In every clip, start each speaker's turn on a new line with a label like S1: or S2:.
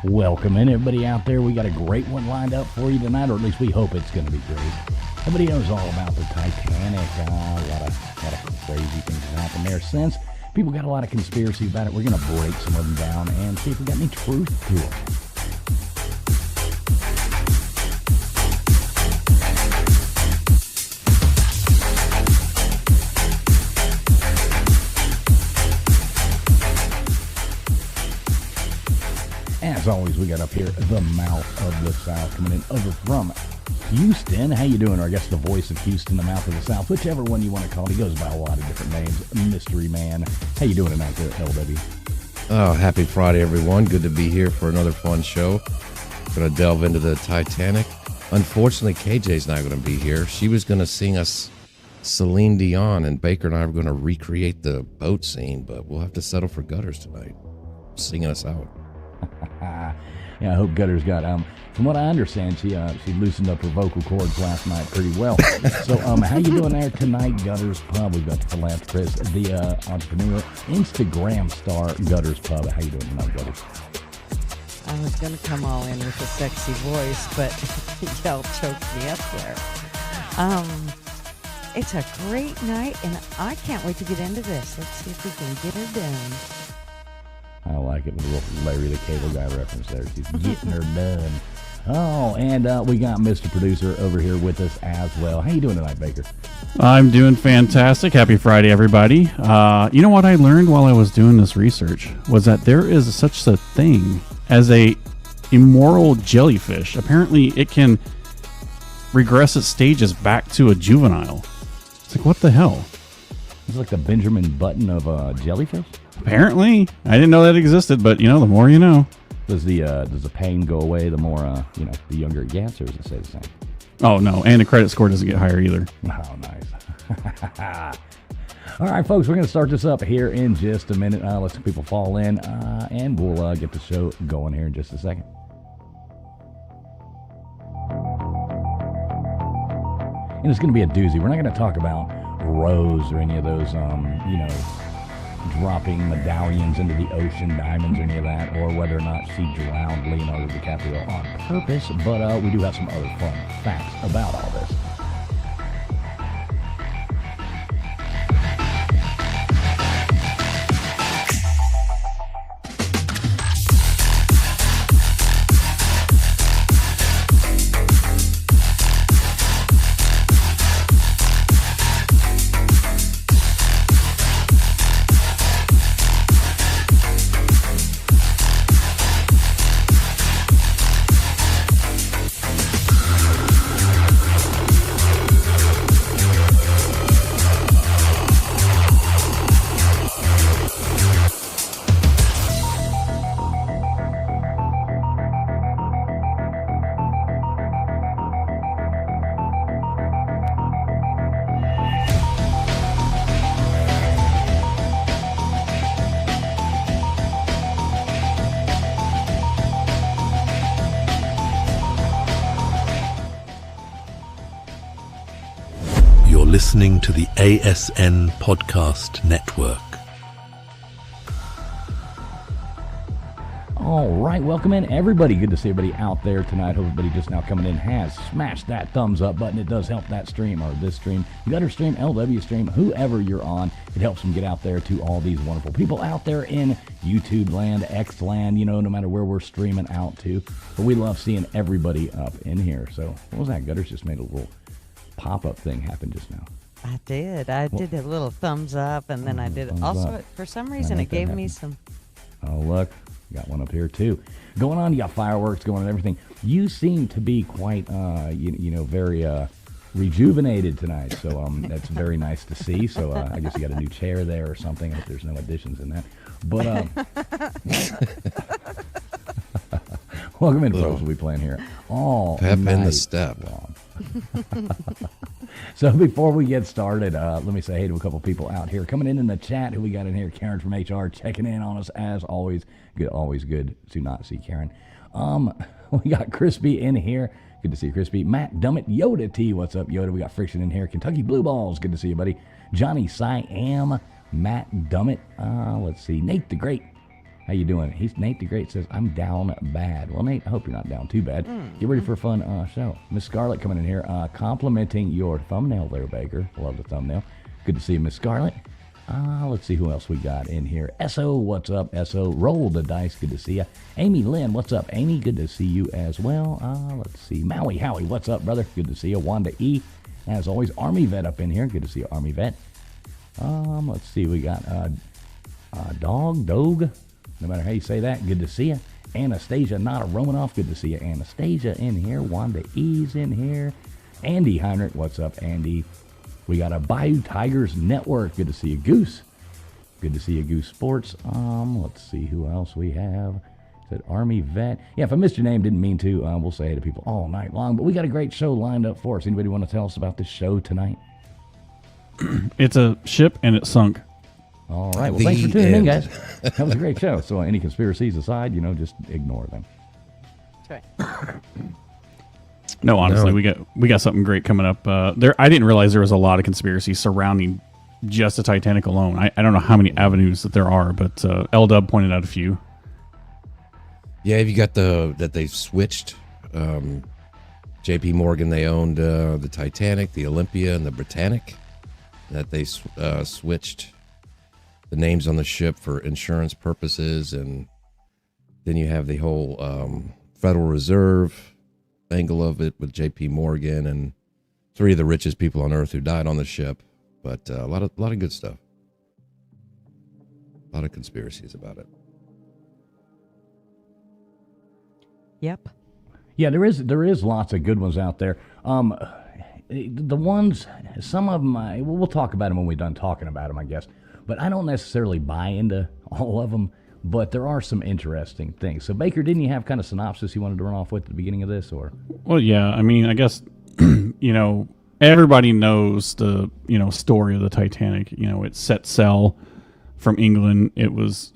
S1: Welcome in, everybody out there. We got a great one lined up for you tonight, or at least we hope it's going to be great. Everybody knows all about the Titanic. A lot of crazy things have happened there since. People got a lot of conspiracy about it. We're going to break some of them down and see if we got any truth to it. As always, we got up here the mouth of the South coming in over from Houston. How you doing? Or I guess the voice of Houston, the mouth of the South, whichever one you want to call it. He goes by a lot of different names. Mystery Man. How you doing tonight there, LW?
S2: Oh, happy Friday, everyone. Good to be here for another fun show. Going to delve into the Titanic. Unfortunately, KJ's not going to be here. She was going to sing us Celine Dion, and Baker and I were going to recreate the boat scene, but we'll have to settle for Gutters tonight, singing us out.
S1: Yeah, I hope Gutters got, from what I understand, she loosened up her vocal cords last night pretty well. So, how you doing there tonight, Gutters Pub? We've got the philanthropist, the entrepreneur, Instagram star, Gutters Pub. How you doing tonight, Gutters?
S3: I was going to come all in with a sexy voice, but y'all choked me up there. It's a great night, and I can't wait to get into this. Let's see if we can get her done.
S1: I like it with a little Larry the Cable Guy reference there. She's getting her done. Oh, and we got Mr. Producer over here with us as well. How you doing tonight, Baker?
S4: I'm doing fantastic. Happy Friday, everybody. You know what I learned while I was doing this research was that there is such a thing as a immoral jellyfish. Apparently, it can regress its stages back to a juvenile. It's like, what the hell?
S1: It's like the Benjamin Button of jellyfish?
S4: Apparently. I didn't know that existed, but, the more you know.
S1: Does the pain go away the more, the younger it gets, or does it stay the same?
S4: Oh, no, and the credit score doesn't get higher either.
S1: Oh, nice. All right, folks, we're going to start this up here in just a minute. Let some people fall in, and we'll get the show going here in just a second. And it's going to be a doozy. We're not going to talk about Rose or any of those, dropping medallions into the ocean, diamonds, or any of that, or whether or not she drowned Leonardo DiCaprio on purpose, but we do have some other fun facts about all this.
S5: Listening to the ASN Podcast Network.
S1: All right, welcome in everybody. Good to see everybody out there tonight. Hope everybody just now coming in has smashed that thumbs up button. It does help that stream or this stream, Gutter stream, LW stream, whoever you're on. It helps them get out there to all these wonderful people out there in YouTube land, X land, you know, no matter where we're streaming out to. But we love seeing everybody up in here. So what was that? Gutters just made a little pop-up thing happen just now.
S3: I did. I did a little thumbs up, and then I did also,
S1: up.
S3: for some reason, it gave me some.
S1: Oh, look. Got one up here, too. Going on, you got fireworks going on and everything. You seem to be quite, very rejuvenated tonight. So that's very nice to see. So I guess you got a new chair there or something. I hope there's no additions in that. But welcome in, folks. We'll be playing here all
S2: Pep
S1: night
S2: in the step.
S1: long. So before we get started, let me say hey to a couple people out here coming in the chat. Who we got in here? Karen from HR checking in on us as always. Always good to not see Karen. We got Crispy in here. Good to see you, Crispy. Matt Dummett, Yoda T. What's up, Yoda? We got Friction in here. Kentucky Blue Balls. Good to see you, buddy. Johnny Siam, Matt Dummett. Let's see. Nate the Great. How you doing? Nate the Great says, I'm down bad. Well, Nate, I hope you're not down too bad. Get ready for a fun show. Miss Scarlett coming in here, complimenting your thumbnail there, Baker. Love the thumbnail. Good to see you, Miss Scarlett. Let's see who else we got in here. S.O., what's up, S.O.? Roll the dice, good to see you. Amy Lynn, what's up, Amy? Good to see you as well. Let's see. Maui Howie, what's up, brother? Good to see you. Wanda E., as always. Army Vet up in here. Good to see you, Army Vet. Let's see. We got Dog, no matter how you say that. Good to see you. Anastasia, not a Romanoff. Good to see you, Anastasia, in here. Wanda E.'s in here. Andy Heinrich, what's up, Andy? We got a Bayou Tigers Network. Good to see you, Goose. Good to see you, Goose Sports. Let's see who else we have. Said Army Vet. Yeah, if I missed your name, didn't mean to. We'll say hey to people all night long. But we got a great show lined up for us. Anybody want to tell us about this show tonight?
S4: It's a ship and it sunk.
S1: All right. Well, thanks for tuning in, guys. That was a great show. So any conspiracies aside, just ignore them.
S3: That's right.
S4: No, honestly, we got something great coming up. I didn't realize there was a lot of conspiracy surrounding just the Titanic alone. I don't know how many avenues that there are, but L-Dub pointed out a few.
S2: Yeah, you got that they switched. J.P. Morgan, they owned the Titanic, the Olympia, and the Britannic. That they switched the names on the ship for insurance purposes, and then you have the whole Federal Reserve angle of it with J.P. Morgan and three of the richest people on earth who died on the ship. But a lot of good stuff. A lot of conspiracies about it.
S3: Yep.
S1: Yeah, there is lots of good ones out there. The ones, some of them, we'll talk about them when we're done talking about them, I guess. But I don't necessarily buy into all of them. But there are some interesting things. So, Baker, didn't you have kind of synopsis you wanted to run off with at the beginning of this, or?
S4: Well, yeah. I mean, I guess everybody knows the story of the Titanic. It set sail from England. It was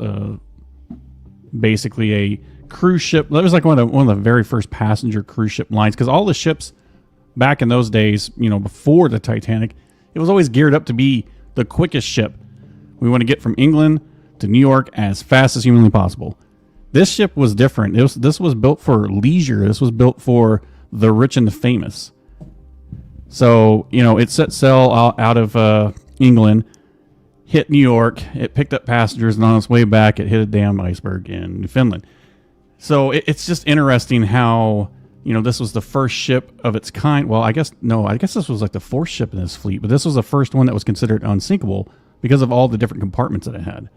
S4: basically a cruise ship. That was like one of the very first passenger cruise ship lines, because all the ships back in those days, before the Titanic, it was always geared up to be the quickest ship. We want to get from England to New York as fast as humanly possible. This ship was different. This was built for leisure. This was built for the rich and the famous. So, it set sail out of England, hit New York, it picked up passengers, and on its way back, it hit a damn iceberg in Newfoundland. So it's just interesting how, this was the first ship of its kind. Well, I guess this was like the fourth ship in this fleet, but this was the first one that was considered unsinkable because of all the different compartments that it had.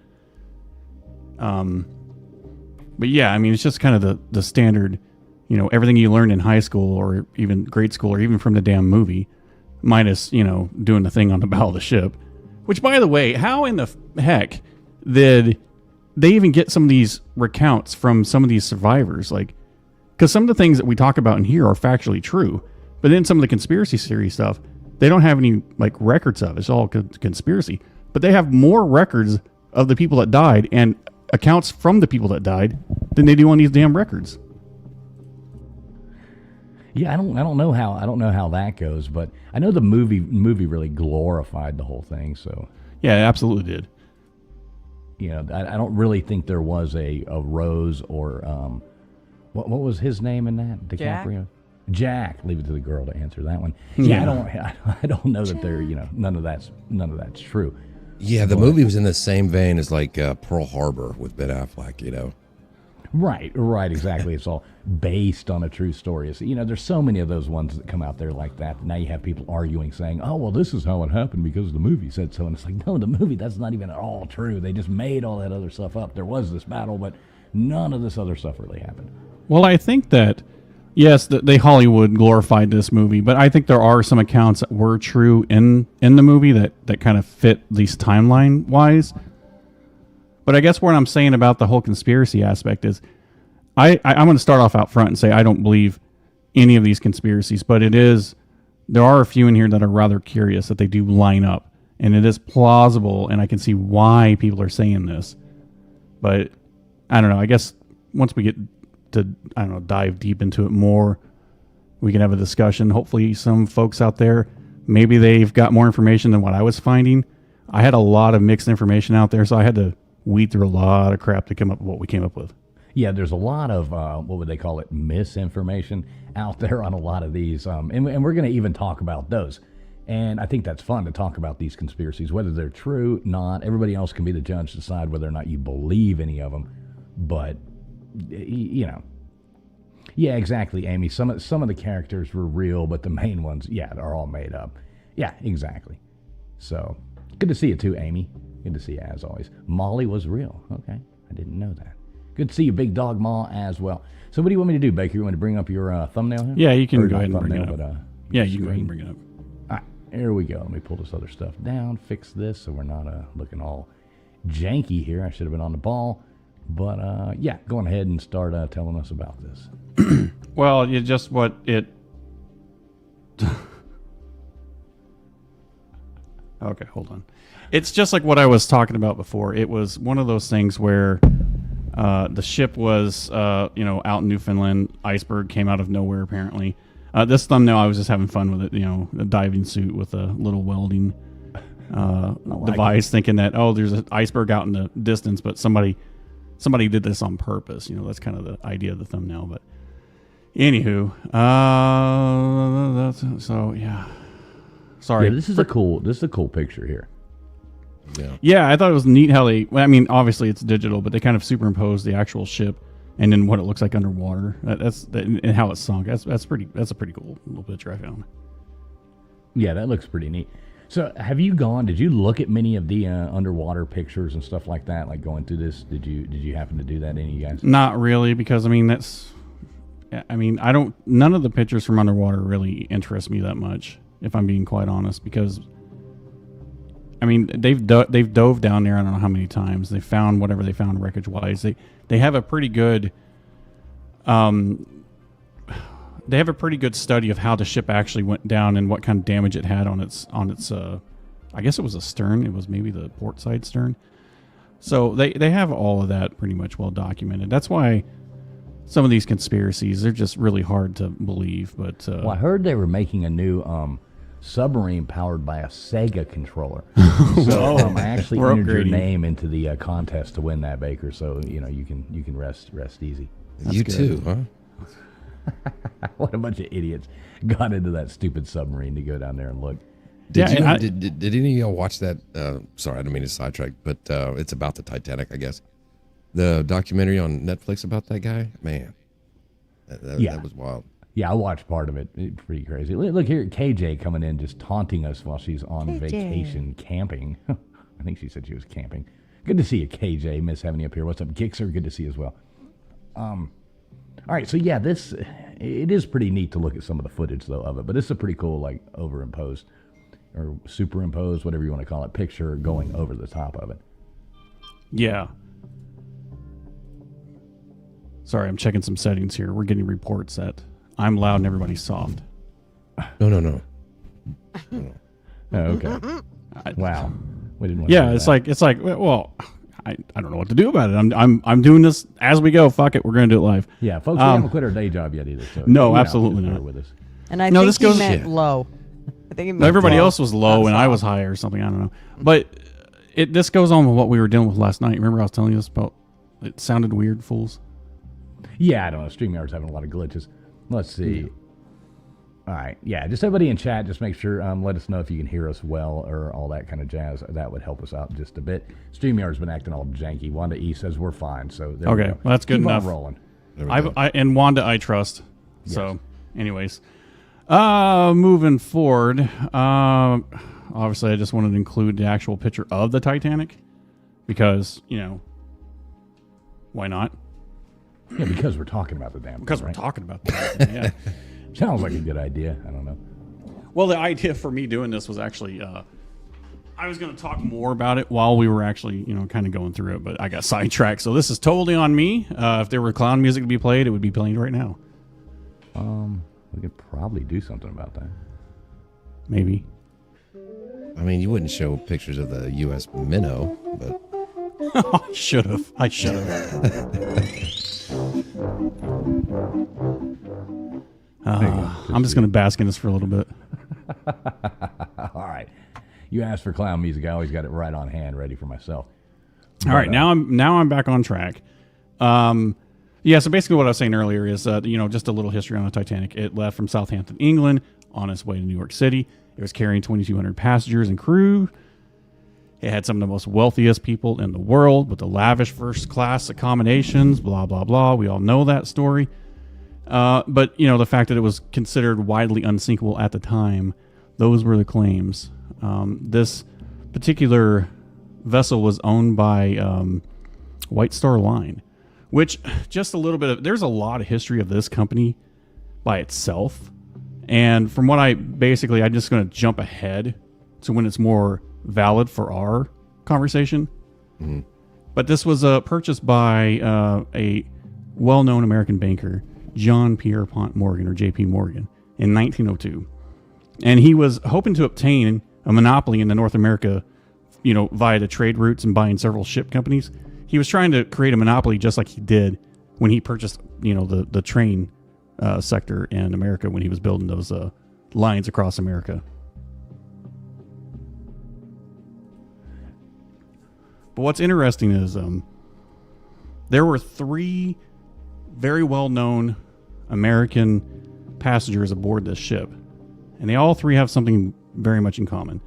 S4: But yeah, I mean, it's just kind of the standard, everything you learned in high school or even grade school or even from the damn movie, minus, doing the thing on the bow of the ship. Which, by the way, how in the heck did they even get some of these recounts from some of these survivors? Like, because some of the things that we talk about in here are factually true, but then some of the conspiracy theory stuff, they don't have any records of. It's all conspiracy, but they have more records of the people that died and accounts from the people that died than they do on these damn records.
S1: Yeah, I don't know how that goes, but I know the movie really glorified the whole thing. So
S4: yeah, it absolutely did.
S1: You know, I don't really think there was a Rose or what was his name in that? DiCaprio. Jack. Leave it to the girl to answer that one. Yeah, I don't know that they're, you know, none of that's true.
S2: Yeah, the movie was in the same vein as like Pearl Harbor with Ben Affleck, you know.
S1: Right, exactly. It's all based on a true story. You know, there's so many of those ones that come out there like that. Now you have people arguing, saying, "Oh, well, this is how it happened because the movie said so." And it's like, no, the movie, that's not even at all true. They just made all that other stuff up. There was this battle, but none of this other stuff really happened.
S4: Well, I think that, yes, they Hollywood glorified this movie, but I think there are some accounts that were true in the movie that kind of fit, at least timeline-wise. But I guess what I'm saying about the whole conspiracy aspect is I'm going to start off out front and say I don't believe any of these conspiracies, but there are a few in here that are rather curious that they do line up, and it is plausible, and I can see why people are saying this. But I don't know. I guess once we get to, dive deep into it more, we can have a discussion. Hopefully some folks out there, maybe they've got more information than what I was finding. I had a lot of mixed information out there, so I had to weed through a lot of crap to come up with what we came up with.
S1: Yeah, there's a lot of, what would they call it, misinformation out there on a lot of these. And we're going to even talk about those. And I think that's fun to talk about these conspiracies, whether they're true, not. Everybody else can be the judge to decide whether or not you believe any of them. But, you know. Yeah, exactly, Amy. Some of the characters were real, but the main ones, are all made up. Yeah, exactly. So, good to see you too, Amy. Good to see you as always. Molly was real. Okay, I didn't know that. Good to see you, Big Dog Ma, as well. So what do you want me to do, Baker? You want to bring up your thumbnail here?
S4: Yeah, you can go ahead and bring it up. Yeah, you can go ahead and bring it up.
S1: All right, here we go. Let me pull this other stuff down, fix this so we're not looking all janky here. I should have been on the ball. But, go on ahead and start telling us about this.
S4: Well, just what it... Okay, hold on. It's just like what I was talking about before. It was one of those things where the ship was, out in Newfoundland. Iceberg came out of nowhere, apparently. This thumbnail, I was just having fun with it. A diving suit with a little welding device, thinking that there's an iceberg out in the distance, but somebody did this on purpose. That's kind of the idea of the thumbnail. But anywho, sorry.
S1: Yeah, this is a cool picture here.
S4: Yeah, I thought it was neat how they. I mean, obviously it's digital, but they kind of superimposed the actual ship and then what it looks like underwater. And how it's sunk. That's a pretty cool little picture I found.
S1: Yeah, that looks pretty neat. So, did you look at many of the underwater pictures and stuff like that, like going through this? Did you happen to do that, any of you guys?
S4: Not really, because none of the pictures from underwater really interest me that much, if I'm being quite honest, because they've dove down there I don't know how many times. They found whatever they found wreckage wise. They have a pretty good study of how the ship actually went down and what kind of damage it had on its I guess it was a stern. It was maybe the port side stern. So they have all of that pretty much well documented. That's why some of these conspiracies, they're just really hard to believe. But
S1: well, I heard they were making a new submarine powered by a Sega controller. So I actually entered your name into the contest to win that, Baker. So you can rest easy.
S2: That's you good. Too, huh?
S1: What a bunch of idiots got into that stupid submarine to go down there and look.
S2: Did any of y'all watch that? Sorry, I don't mean to sidetrack, but it's about the Titanic, I guess. The documentary on Netflix about that guy? Man, that was wild.
S1: Yeah, I watched part of it. It's pretty crazy. Look here at KJ coming in just taunting us while she's on vacation camping. I think she said she was camping. Good to see you, KJ. Miss having you up here. What's up, Gixer? Good to see you as well. All right, so yeah, it is pretty neat to look at some of the footage, though, of it. But it's a pretty cool, like, overimposed or superimposed, whatever you want to call it, picture going over the top of it.
S4: Yeah. Sorry, I'm checking some settings here. We're getting reports that I'm loud and everybody's soft.
S2: No.
S1: Oh, okay. Wow. We didn't want
S4: it's like well, I don't know what to do about it. I'm doing this as we go. Fuck it, we're gonna do it live.
S1: Yeah, folks, we haven't quit our day job yet either. So
S4: no, absolutely not.
S1: With us.
S3: And I think he meant low. I think he meant
S4: everybody
S3: low.
S4: else was low and I was high or something. I don't know. But This goes on with what we were dealing with last night. Remember I was telling you this about it sounded weird, fools?
S1: Yeah, I don't know. StreamYard's having a lot of glitches. Let's see. All right. Yeah, just everybody in chat, just make sure, let us know if you can hear us well or all that kind of jazz. That would help us out just a bit. StreamYard's been acting all janky. Wanda E says we're fine, so there we
S4: Okay,
S1: go.
S4: well, that's good
S1: Keep
S4: enough.
S1: on rolling.
S4: And Wanda, I trust. So, anyways, moving forward, obviously, I just wanted to include the actual picture of the Titanic because, why not?
S1: Yeah, because we're talking about the damn
S4: Because
S1: thing,
S4: we're
S1: right?
S4: talking about that. Yeah.
S1: Sounds like a good idea. I don't know.
S4: Well, the idea for me doing this was actually, I was going to talk more about it while we were actually, kind of going through it, but I got sidetracked. So this is totally on me. If there were clown music to be played, it would be playing right now.
S1: We could probably do something about that.
S4: Maybe.
S2: I mean, you wouldn't show pictures of the U.S. minnow, but
S4: I should have. I'm just going to bask in this for a little bit.
S1: All right. You asked for clown music. I always got it right on hand, ready for myself.
S4: All right, now I'm back on track. Yeah, so basically what I was saying earlier is, just a little history on the Titanic. It left from Southampton, England, on its way to New York City. It was carrying 2,200 passengers and crew. It had some of the most wealthiest people in the world with the lavish first-class accommodations, blah, blah, blah. We all know that story. But, the fact that it was considered widely unsinkable at the time, those were the claims. This particular vessel was owned by White Star Line, which just a little bit of, there's a lot of history of this company by itself. And from what I'm just going to jump ahead to when it's more valid for our conversation. Mm-hmm. But this was purchased by a well-known American banker, John Pierpont Morgan, or J.P. Morgan, in 1902. And he was hoping to obtain a monopoly in the North America, via the trade routes and buying several ship companies. He was trying to create a monopoly just like he did when he purchased, the train sector in America when he was building those lines across America. But what's interesting is there were 3 very well-known American passengers aboard this ship. And they all 3 have something very much in common.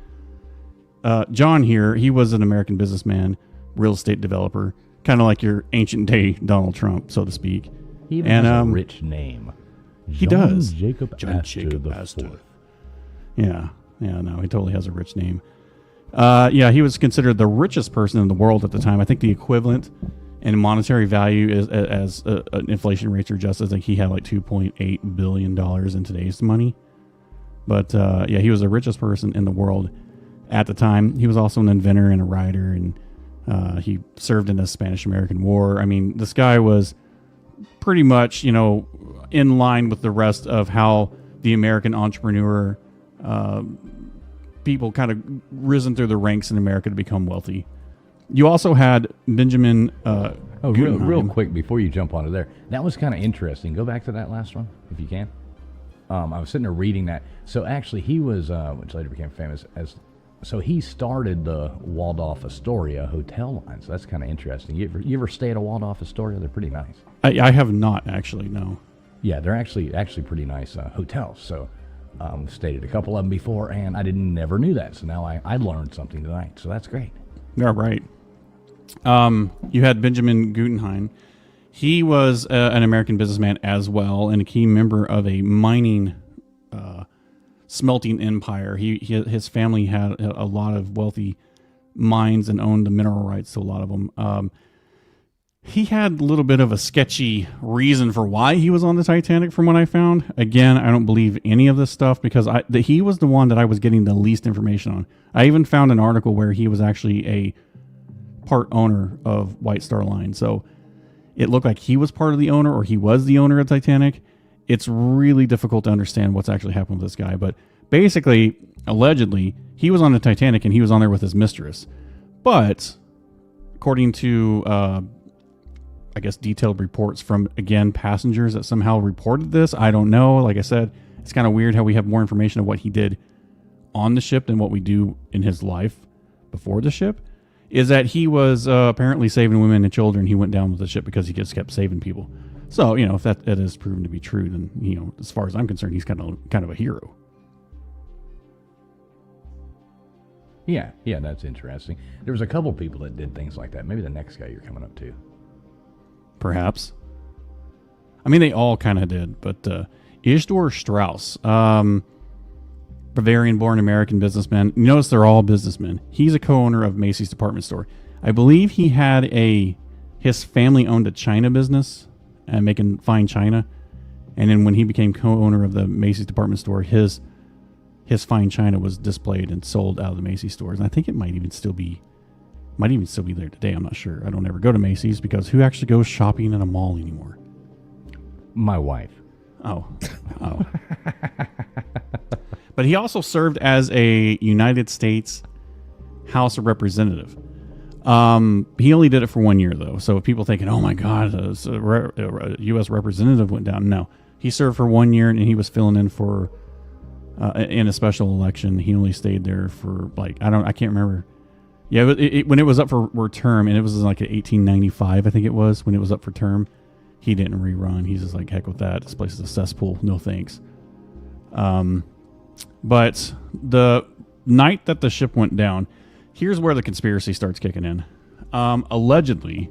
S4: John here, he was an American businessman, real estate developer, kind of like your ancient day Donald Trump, so to speak.
S1: He even has a rich name.
S4: He
S1: John
S4: does.
S1: Jacob
S4: John
S1: Astor
S4: Jacob
S1: the
S4: Astor.
S1: Fourth.
S4: Yeah, no, he totally has a rich name. He was considered the richest person in the world at the time. I think the equivalent in monetary value is as inflation rates are adjusted. I think he had like $2.8 billion in today's money. But he was the richest person in the world at the time. He was also an inventor and a writer, and he served in the Spanish-American War. I mean, this guy was pretty much, in line with the rest of how the American entrepreneur people kind of risen through the ranks in America to become wealthy. You also had Benjamin
S1: Real quick before you jump onto there. That was kind of interesting. Go back to that last one, if you can. I was sitting there reading that. So actually he was, which later became famous as, so he started the Waldorf Astoria hotel line. So that's kind of interesting. You ever stay at a Waldorf Astoria? They're pretty nice.
S4: I have not actually, no.
S1: Yeah, they're actually pretty nice hotels. So stayed at a couple of them before, and I never knew that. So now I learned something tonight. So that's great.
S4: Yeah, right. You had Benjamin Guggenheim. He was an American businessman as well, and a key member of a mining, smelting empire. His family had a lot of wealthy mines and owned the mineral rights to a lot of them. He had a little bit of a sketchy reason for why he was on the Titanic, from what I found. Again, I don't believe any of this stuff because he was the one that I was getting the least information on. I even found an article where he was actually a part owner of White Star Line. So it looked like he was part of the owner, or he was the owner of Titanic. It's really difficult to understand what's actually happened with this guy. But basically, allegedly, he was on the Titanic and he was on there with his mistress. But according to, detailed reports from, again, passengers that somehow reported this, I don't know. Like I said, it's kind of weird how we have more information of what he did on the ship than what we do in his life before the ship. is that he was apparently saving women and children. He went down with the ship because he just kept saving people. So, if that is proven to be true, then, as far as I'm concerned, he's kind of a hero.
S1: Yeah, that's interesting. There was a couple people that did things like that. Maybe the next guy you're coming up to.
S4: Perhaps. I mean, they all kind of did, but Isidor Strauss, Bavarian-born American businessman. You notice they're all businessmen. He's a co-owner of Macy's department store. I believe he had his family owned a China business, making fine china, and then when he became co-owner of the Macy's department store, his fine china was displayed and sold out of the Macy's stores. And I think it might even still be there today. I'm not sure. I don't ever go to Macy's because who actually goes shopping in a mall anymore?
S1: My wife.
S4: Oh. But he also served as a United States House of Representative. He only did it for 1 year, though. So if people thinking, oh my God, a U.S. representative went down. No, he served for 1 year, and he was filling in for in a special election. He only stayed there for I can't remember. Yeah, when it was up for term, and it was like 1895, I think it was, when it was up for term, he didn't rerun. He's just like, heck with that. This place is a cesspool. No thanks. But the night that the ship went down, here's where the conspiracy starts kicking in. Allegedly,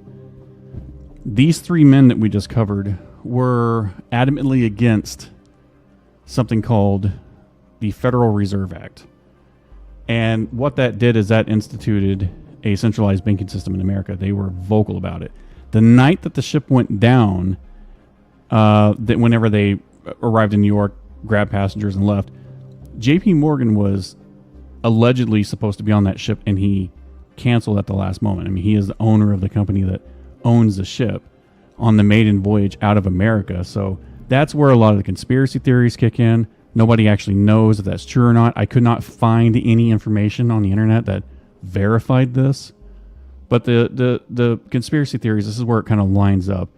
S4: these three men that we just covered were adamantly against something called the Federal Reserve Act. And what that did is that instituted a centralized banking system in America. They were vocal about it. The night that the ship went down, that whenever they arrived in New York, grabbed passengers and left, J.P. Morgan was allegedly supposed to be on that ship, and he canceled at the last moment. I mean, he is the owner of the company that owns the ship on the maiden voyage out of America. So that's where a lot of the conspiracy theories kick in. Nobody actually knows if that's true or not. I could not find any information on the internet that verified this. But the conspiracy theories, this is where it kind of lines up.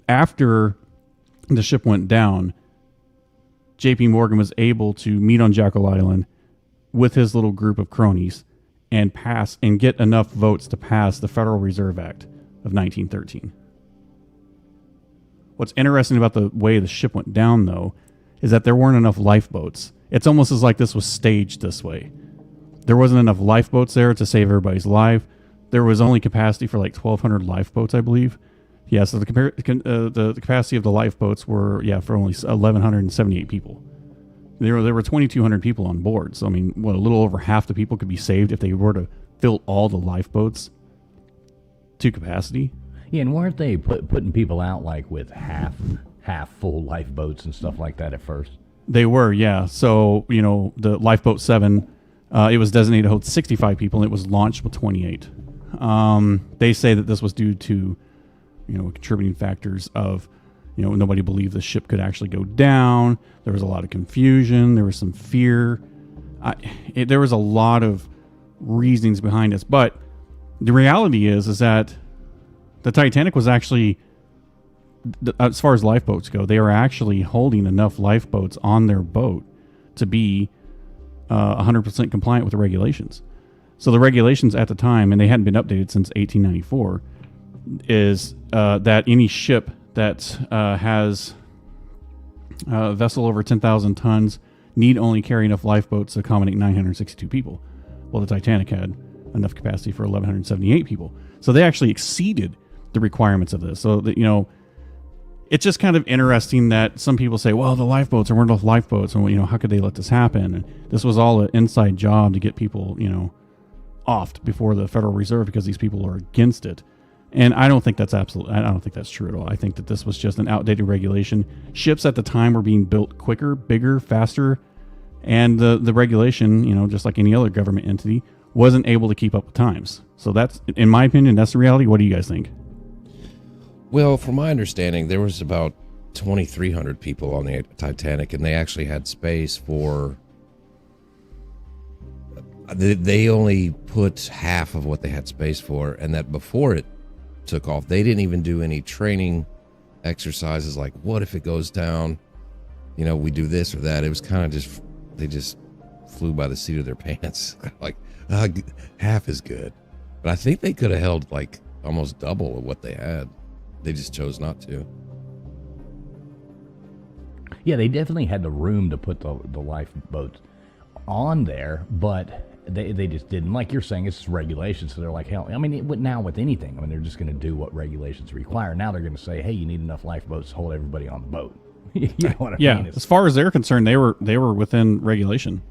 S4: After the ship went down, J.P. Morgan was able to meet on Jekyll Island with his little group of cronies and pass and get enough votes to pass the Federal Reserve Act of 1913. What's interesting about the way the ship went down, though, is that there weren't enough lifeboats. It's almost as like this was staged this way. There wasn't enough lifeboats there to save everybody's life. There was only capacity for like 1,200 lifeboats, I believe. Yeah, so the capacity of the lifeboats were, for only 1,178 people. There were 2,200 people on board. So, I mean, a little over half the people could be saved if they were to fill all the lifeboats to capacity.
S1: Yeah, and weren't they putting people out like with half full lifeboats and stuff like that at first?
S4: They were, yeah. So, the Lifeboat 7, it was designated to hold 65 people, and it was launched with 28. They say that this was due to, contributing factors of, nobody believed the ship could actually go down. There was a lot of confusion. There was some fear. There was a lot of reasonings behind this. But the reality is that the Titanic was actually, as far as lifeboats go, they were actually holding enough lifeboats on their boat to be 100% compliant with the regulations. So the regulations at the time, and they hadn't been updated since 1894, is that any ship that has a vessel over 10,000 tons need only carry enough lifeboats to accommodate 962 people. Well, the Titanic had enough capacity for 1,178 people. So they actually exceeded the requirements of this. So that, it's just kind of interesting that some people say, well, the lifeboats, there weren't enough lifeboats, and how could they let this happen? And this was all an inside job to get people, offed before the Federal Reserve because these people are against it. And I don't think that's I don't think that's true at all. I think that this was just an outdated regulation. Ships at the time were being built quicker, bigger, faster, and the regulation, just like any other government entity, wasn't able to keep up with times. So that's, in my opinion, that's the reality. What do you guys think?
S2: Well, from my understanding, there was about 2,300 people on the Titanic, and they actually had space for... They only put half of what they had space for, and that before it took off, they didn't even do any training exercises like, what if it goes down? We do this or that. It was kind of they just flew by the seat of their pants. Like, half is good. But I think they could have held like almost double of what they had. They just chose not to.
S1: Yeah, they definitely had the room to put the lifeboats on there, but they just didn't. Like you're saying, it's regulations, so they're like, hell, I mean, now with anything, I mean, they're just going to do what regulations require. Now they're going to say, hey, you need enough lifeboats to hold everybody on the boat. You know what I mean?
S4: Yeah, as far as they're concerned, they were within regulation.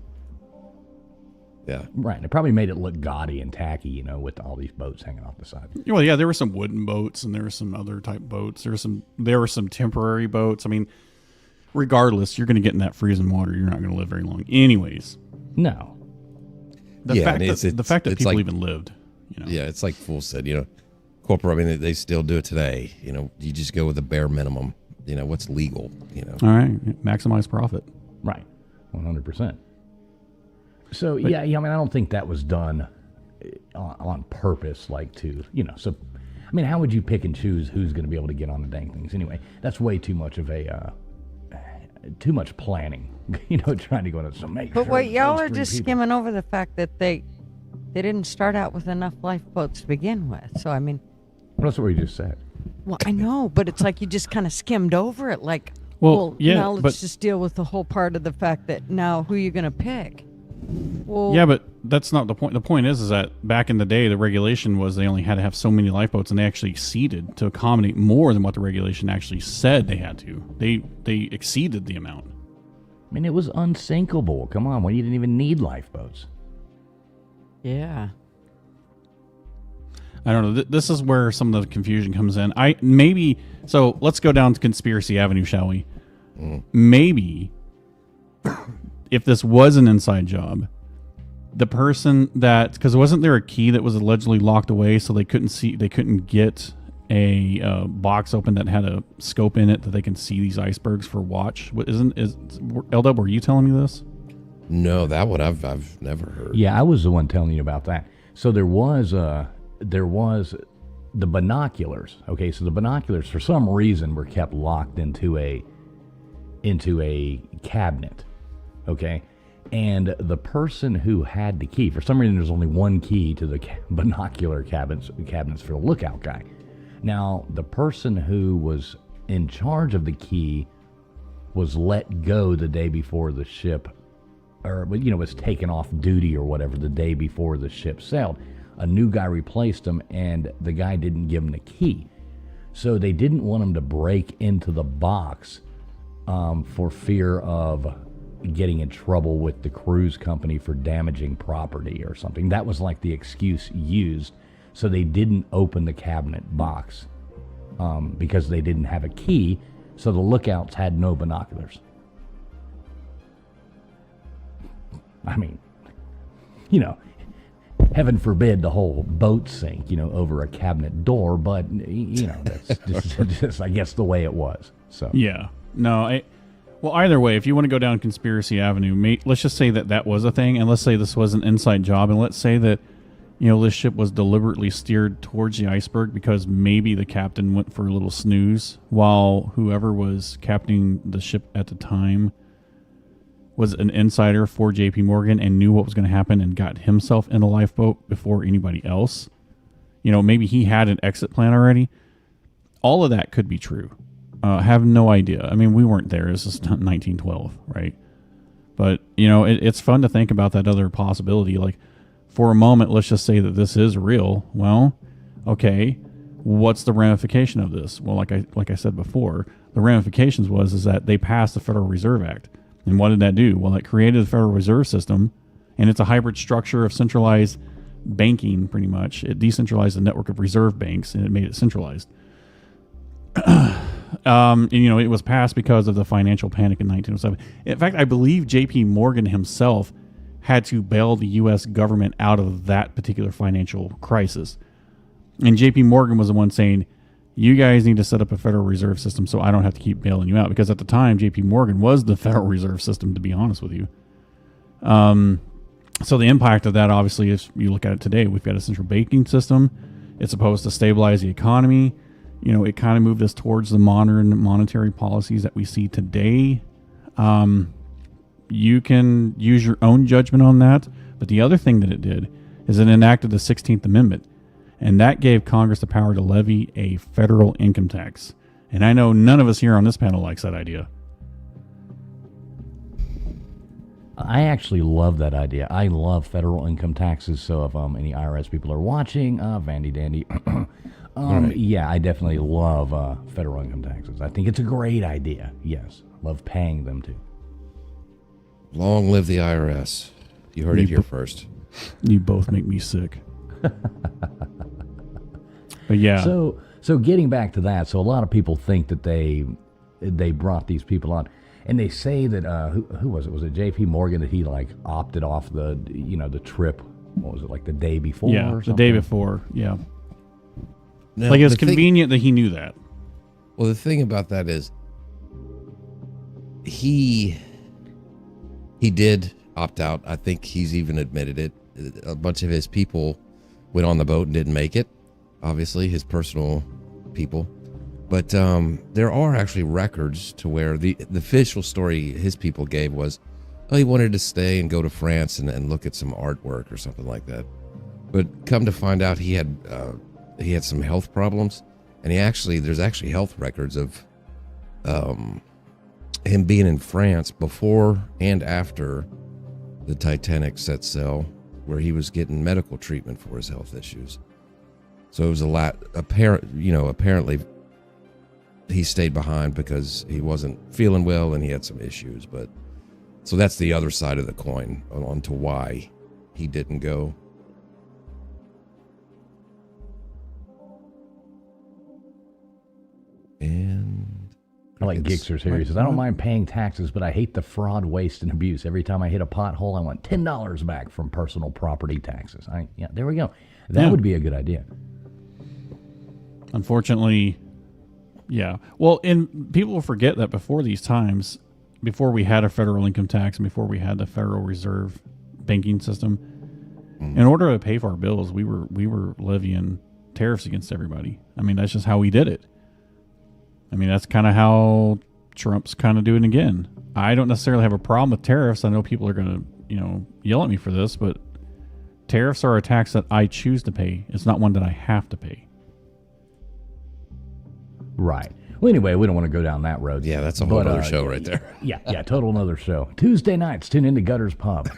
S2: Yeah.
S1: Right. And it probably made it look gaudy and tacky, you know, with all these boats hanging off the side.
S4: Well, yeah, there were some wooden boats and there were some other type boats. There were some temporary boats. I mean, regardless, you're going to get in that freezing water. You're not going to live very long, anyways.
S1: No.
S4: The fact that people
S2: like,
S4: even lived. You know.
S2: Yeah, it's like Fool said. You know, corporate. I mean, they still do it today. You know, you just go with the bare minimum. You know, what's legal. You know.
S4: All right, maximize profit.
S1: Right. 100%. So, yeah, I mean, I don't think that was done on purpose, like to, you know, so, I mean, how would you pick and choose who's going to be able to get on the dang things? Anyway, that's way too much of too much planning, you know, trying to go into some make.
S3: But
S1: sure
S3: wait, y'all
S1: those
S3: are
S1: three
S3: just
S1: people-
S3: skimming over the fact that they didn't start out with enough lifeboats to begin with. So, I mean,
S1: Well, that's what we just said.
S3: well, I know, but it's like you just kind of skimmed over it. Like,
S4: Well, yeah,
S3: now let's
S4: but-
S3: just deal with the whole part of the fact that now who you going to pick? Well,
S4: Yeah, but that's not the point. The point is that back in the day, the regulation was they only had to have so many lifeboats, and they actually exceeded to accommodate more than what the regulation actually said they had to. They exceeded the amount.
S1: I mean, it was unsinkable. Come on, when you didn't even need lifeboats.
S3: yeah.
S4: I don't know. This is where some of the confusion comes in. So let's go down to Conspiracy Avenue, shall we? Maybe if this was an inside job, the person that, because wasn't there a key that was allegedly locked away so they couldn't get a box open that had a scope in it that they can see these icebergs for watch? L-Dub, were you telling me this?
S2: No, that one I've never heard.
S1: Yeah, I was the one telling you about that. So there was the binoculars. Okay, so the binoculars for some reason were kept locked into a cabinet. Okay, and the person who had the key, for some reason there's only one key to the binocular cabinets for the lookout guy. Now, the person who was in charge of the key was let go the day before the ship, or, you know, was taken off duty or whatever the day before the ship sailed. A new guy replaced him, and the guy didn't give him the key. So they didn't want him to break into the box for fear of getting in trouble with the cruise company for damaging property or something. That was like the excuse used. So they didn't open the cabinet box because they didn't have a key. So the lookouts had no binoculars. I mean, you know, heaven forbid the whole boat sink, you know, over a cabinet door, but, you know, that's just I guess, the way it was. So
S4: Yeah. No, well, either way, if you want to go down Conspiracy Avenue, let's just say that was a thing, and let's say this was an inside job, and let's say that, you know, this ship was deliberately steered towards the iceberg because maybe the captain went for a little snooze while whoever was captaining the ship at the time was an insider for JP Morgan and knew what was going to happen and got himself in a lifeboat before anybody else. You know, maybe he had an exit plan already. All of that could be true. Have no idea. I mean, we weren't there. This is 1912, right? But, you know, it's fun to think about that other possibility. Like, for a moment, let's just say that this is real. Well, okay, what's the ramification of this? Well, like I said before, the ramifications is that they passed the Federal Reserve Act. And what did that do? Well, it created the Federal Reserve System, and it's a hybrid structure of centralized banking, pretty much. It decentralized the network of reserve banks, and it made it centralized. And, you know, it was passed because of the financial panic in 1907. In fact, I believe J.P. Morgan himself had to bail the U.S. government out of that particular financial crisis. And J.P. Morgan was the one saying, you guys need to set up a Federal Reserve System so I don't have to keep bailing you out. Because at the time, J.P. Morgan was the Federal Reserve System, to be honest with you. So the impact of that, obviously, is you look at it today, we've got a central banking system. It's supposed to stabilize the economy. You know, it kind of moved us towards the modern monetary policies that we see today. You can use your own judgment on that. But the other thing that it did is it enacted the 16th Amendment. and that gave Congress the power to levy a federal income tax. And I know none of us here on this panel likes that idea.
S1: I actually love that idea. I love federal income taxes. So if any IRS people are watching, Vandy Dandy,
S2: Right.
S1: yeah, I definitely love federal income taxes. I think it's a great idea. Yes, love paying them too.
S2: Long live the IRS. You heard it here first.
S4: You both make me sick. But yeah.
S1: So getting back to that, so a lot of people think that they brought these people on, and they say that who was it? Was it J.P. Morgan that he like opted off the the trip? What was it, like the day before?
S4: Yeah,
S1: or
S4: the
S1: something?
S4: day before. Yeah.
S2: Now,
S4: Like, it's
S2: the thing-
S4: convenient that he knew that.
S2: Well, the thing about that is he did opt out. I think he's even admitted it. A bunch of his people went on the boat and didn't make it. Obviously, his personal people. But there are actually records to where the official story his people gave was, oh, he wanted to stay and go to France and look at some artwork or something like that. But come to find out, he had some health problems, and there's actually health records of him being in France before and after the Titanic set sail, where he was getting medical treatment for his health issues. So it was apparently he stayed behind because he wasn't feeling well and he had some issues. But so that's the other side of the coin on to why he didn't go. And
S1: I like Gixer's here. He says, I don't mind paying taxes, but I hate the fraud, waste, and abuse. Every time I hit a pothole, I want $10 back from personal property taxes. Yeah, there we go. That would be a good idea.
S4: Unfortunately, yeah. Well, and people will forget that before these times, before we had a federal income tax and before we had the Federal Reserve banking system, in order to pay for our bills, we were levying tariffs against everybody. I mean, that's just how we did it. I mean, that's kind of how Trump's kind of doing again. I don't necessarily have a problem with tariffs. I know people are going to, yell at me for this, but tariffs are a tax that I choose to pay. It's not one that I have to pay.
S1: Right. Well, anyway, we don't want to go down that road.
S2: yeah, that's a whole other show right there.
S1: Yeah, total another show. Tuesday nights, tune into Gutters Pub.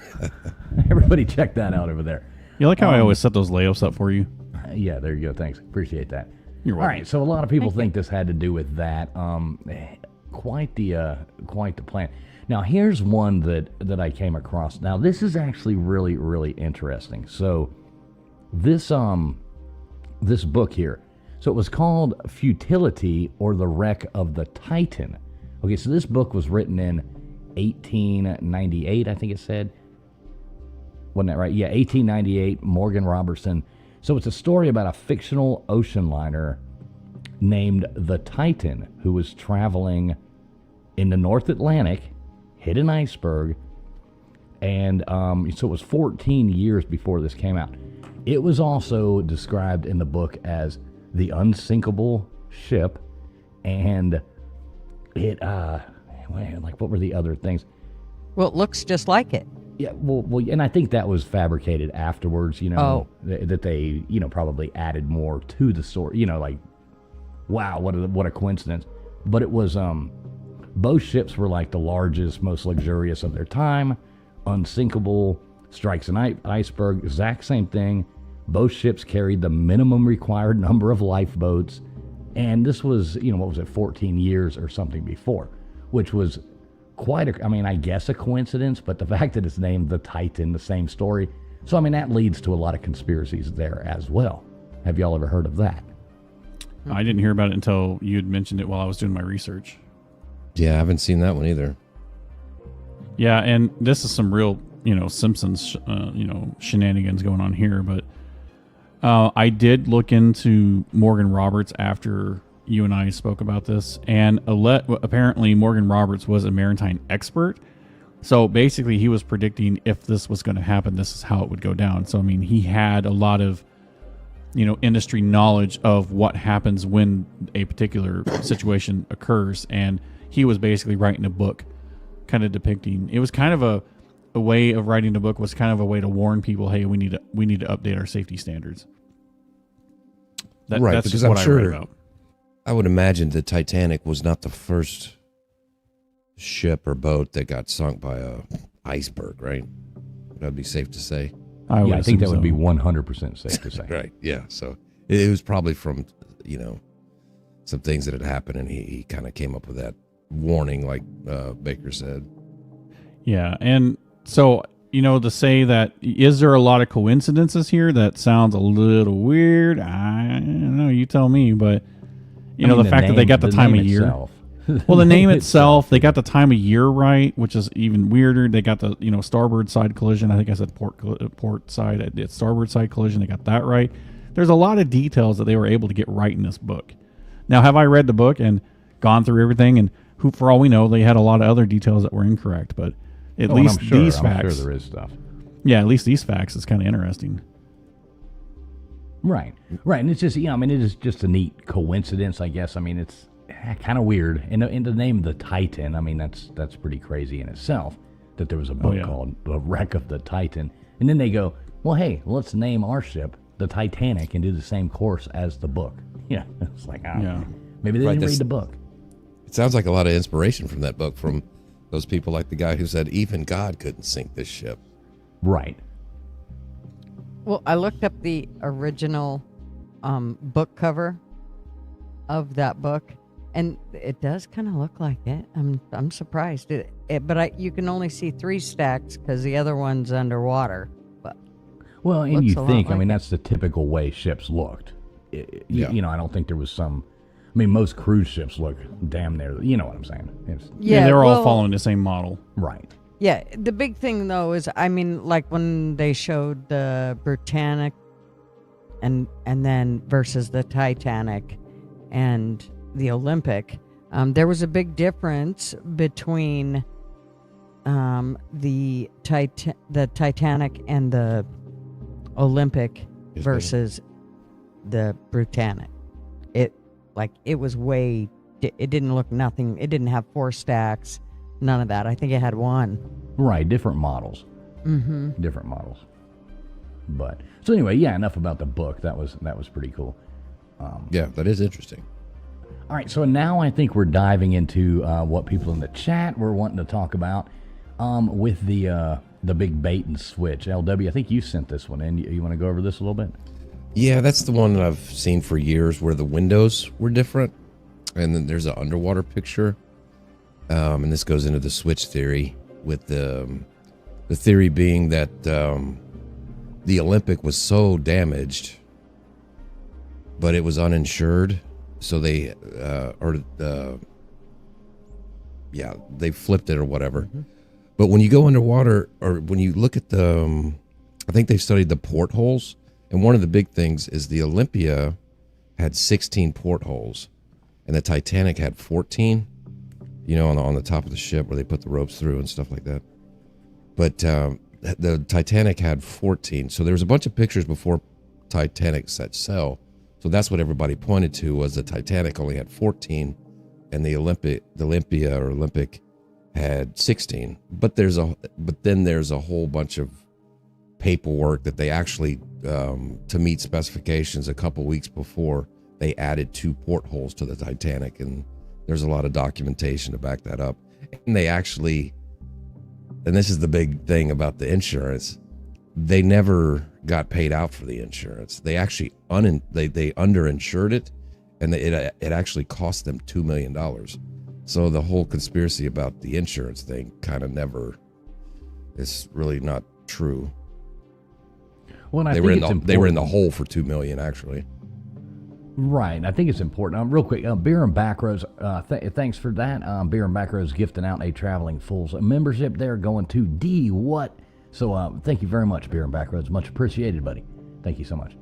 S1: Everybody check that out over there.
S4: You like how I always set those layups up for you?
S1: Yeah, there you go. Thanks. Appreciate that.
S4: You're
S1: All
S4: welcome.
S1: right, so a lot of people think this had to do with that. Quite the plan. Now, here's one that I came across. Now, this is actually really, really interesting. So, this book here. So it was called Futility or the Wreck of the Titan. Okay, so this book was written in 1898, I think it said. Wasn't that right? Yeah, 1898, Morgan Robertson. So it's a story about a fictional ocean liner named the Titan who was traveling in the North Atlantic, hit an iceberg, and so it was 14 years before this came out. It was also described in the book as the unsinkable ship, and it like, what were the other things?
S3: Well, it looks just like it.
S1: Yeah, well, and I think that was fabricated afterwards. That they probably added more to the story. Like, wow, what a coincidence. But it was both ships were like the largest, most luxurious of their time. Unsinkable, strikes an iceberg, exact same thing. Both ships carried the minimum required number of lifeboats, and this was 14 years or something before, which was quite I guess a coincidence, but the fact that it's named the Titan, the same story. So, that leads to a lot of conspiracies there as well. Have y'all ever heard of that?
S4: I didn't hear about it until you had mentioned it while I was doing my research.
S2: Yeah, I haven't seen that one either.
S4: Yeah, and this is some real, Simpsons, shenanigans going on here. But I did look into Morgan Roberts after you and I spoke about this, and apparently Morgan Roberts was a maritime expert. So basically, he was predicting if this was going to happen, this is how it would go down. So he had a lot of industry knowledge of what happens when a particular situation occurs, and he was basically writing a book, kind of depicting. It was kind of a way of writing a book was kind of a way to warn people, hey, we need to update our safety standards.
S2: Right,
S4: that's
S2: because
S4: just
S2: I'm
S4: what I
S2: sure-
S4: read about.
S2: I would imagine the Titanic was not the first ship or boat that got sunk by a iceberg, right? That'd be safe to say.
S4: I would
S1: I think that
S4: assume
S1: would be
S4: so.
S1: 100% safe to say.
S2: Right. Yeah. So it was probably from, some things that had happened, and he kind of came up with that warning, like Baker said.
S4: Yeah, and so to say that, is there a lot of coincidences here? That sounds a little weird. I don't know. You tell me, but the fact that they got the time of year.
S1: Itself.
S4: Well, the name itself, they got the time of year right, which is even weirder. They got the starboard side collision. I think I said port side. It's starboard side collision. They got that right. There's a lot of details that they were able to get right in this book. Now, have I read the book and gone through everything? And for all we know, they had a lot of other details that were incorrect. But at least these facts,
S1: I'm sure there is stuff.
S4: yeah, at least these facts is kind of interesting.
S1: Right, and it's just it is just a neat coincidence, I guess. I mean, it's kind of weird. In the name of the Titan, I mean, that's pretty crazy in itself that there was a book called The Wreck of the Titan. And then they go, well, hey, let's name our ship the Titanic and do the same course as the book. Yeah, it's like, maybe they didn't read the book.
S2: It sounds like a lot of inspiration from that book, from those people like the guy who said even God couldn't sink this ship.
S1: Right.
S3: Well, I looked up the original book cover of that book, and it does kind of look like it. I'm surprised. But you can only see 3 stacks because the other one's underwater. But
S1: well, and you think,
S3: like
S1: that's the typical way ships looked. I don't think there was some. I mean, most cruise ships look damn near. You know what I'm saying?
S4: Yeah, they're all following the same model.
S1: Right.
S3: Yeah, the big thing though is, like when they showed the Britannic, and then versus the Titanic, and the Olympic, there was a big difference between the Titanic and the Olympic versus the Britannic. It was way. It didn't look nothing. It didn't have 4 stacks. None of that. I think it had 1.
S1: Right, different models.
S3: Mm-hmm.
S1: Different models. But so anyway, yeah. Enough about the book. That was pretty cool.
S2: Yeah, that is interesting.
S1: All right, so now I think we're diving into what people in the chat were wanting to talk about with the big bait and switch. LW, I think you sent this one in. You want to go over this a little bit?
S2: Yeah, that's the one that I've seen for years where the windows were different. And then there's an underwater picture. And this goes into the switch theory, with the theory being that the Olympic was so damaged, but it was uninsured. So they, they flipped it or whatever. Mm-hmm. But when you go underwater, or when you look at I think they've studied the portholes. And one of the big things is the Olympia had 16 portholes, and the Titanic had 14. On the top of the ship where they put the ropes through and stuff like that. But the Titanic had 14. So there was a bunch of pictures before Titanic set sail. So that's what everybody pointed to, was the Titanic only had 14, and the Olympic had 16. But then there's a whole bunch of paperwork that they actually, to meet specifications a couple weeks before, they added 2 portholes to the Titanic, and there's a lot of documentation to back that up. And they actually, and this is the big thing about the insurance, they never got paid out for the insurance. They actually they underinsured it, and it actually cost them $2 million. So the whole conspiracy about the insurance thing kind of never is really not true.
S1: Well,
S2: they were in the hole for $2 million actually.
S1: Right, I think it's important. Real quick, Beer and Backroads, thanks for that. Beer and Backroads gifting out a Traveling Fools membership there, going to D what? So thank you very much, Beer and Backroads. Much appreciated, buddy. Thank you so much.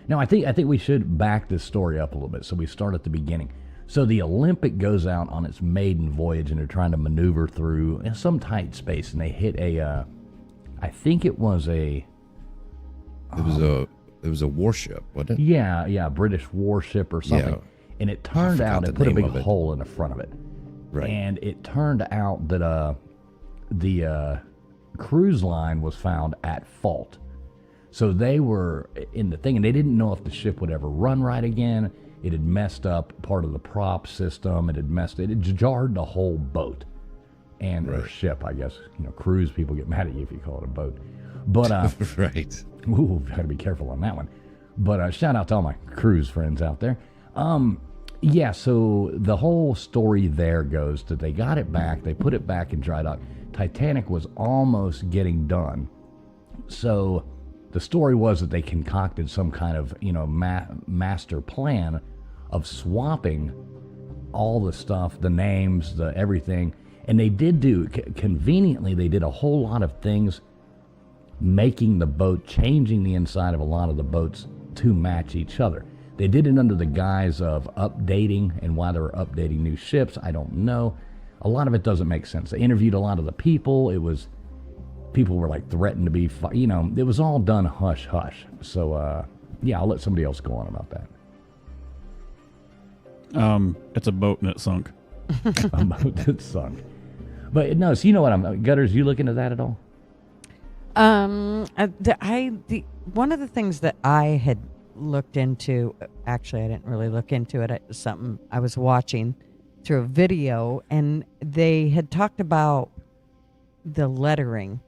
S1: Now, I think we should back this story up a little bit. So we start at the beginning. So the Olympic goes out on its maiden voyage, and they're trying to maneuver through some tight space, and they hit a, I think it was a...
S2: It was a warship, wasn't it?
S1: Yeah, British warship or something.
S2: Yeah.
S1: And it turned out, it put a big hole in the front of it.
S2: Right.
S1: And it turned out that the cruise line was found at fault. So they were in the thing, and they didn't know if the ship would ever run right again. It had messed up part of the prop system. It jarred the whole boat and or ship, I guess. Cruise people get mad at you if you call it a boat. But
S2: Right.
S1: ooh, got to be careful on that one. But shout out to all my cruise friends out there. Yeah, so the whole story there goes that they got it back. They put it back in dry dock. Titanic was almost getting done. So the story was that they concocted some kind of, master plan of swapping all the stuff, the names, the everything. And they did conveniently, they did a whole lot of things making the boat, changing the inside of a lot of the boats to match each other. They did it under the guise of updating, and why they were updating new ships, I don't know. A lot of it doesn't make sense. They interviewed a lot of the people. People were like threatened to be, it was all done hush hush. So, yeah, I'll let somebody else go on about that.
S4: It's a boat and it sunk.
S1: A boat that sunk. But no, so you know what Gutters, you look into that at all?
S3: One of the things that I had looked into, actually I didn't really look into it. It was something I was watching through a video, and they had talked about the lettering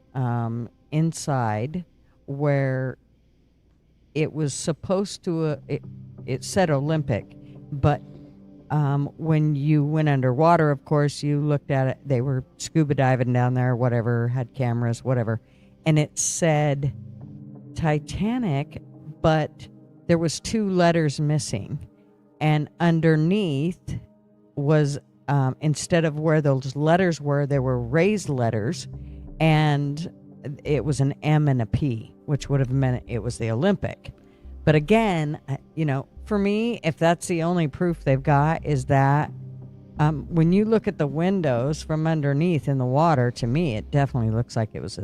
S3: inside where it was supposed to, it said Olympic, but when you went underwater, of course, you looked at it, they were scuba diving down there, whatever, had cameras, whatever, and it said Titanic, but there was 2 letters missing, and underneath was, instead of where those letters were, there were raised letters, and it was an M and a P, which would have meant it was the Olympic. But again, for me, if that's the only proof they've got, is that when you look at the windows from underneath in the water, to me, it definitely looks like it was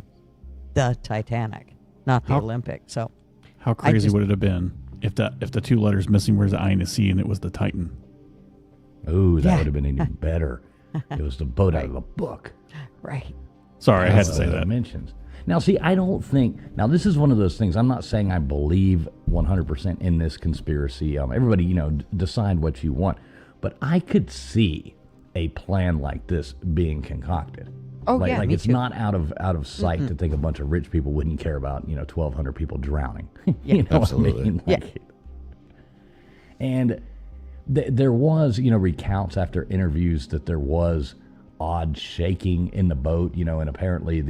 S3: the Titanic, not the Olympic. So,
S4: how crazy would it have been if the 2 letters missing were the I and a C and it was the Titan?
S1: Ooh, that would have been even better. It was the boat out of the book.
S3: Right.
S4: Sorry, I had to say that.
S1: Dimensions. Now, see, I don't think... Now, this is one of those things. I'm not saying I believe 100% in this conspiracy. Everybody, decide what you want. But I could see a plan like this being concocted.
S3: Oh,
S1: like,
S3: yeah,
S1: like
S3: me
S1: it's
S3: too.
S1: not out of sight to think a bunch of rich people wouldn't care about 1,200 people drowning.
S3: Yeah.
S1: You know
S2: Absolutely.
S1: what I mean?
S3: Yeah.
S1: And there was recounts after interviews that there was odd shaking in the boat. And apparently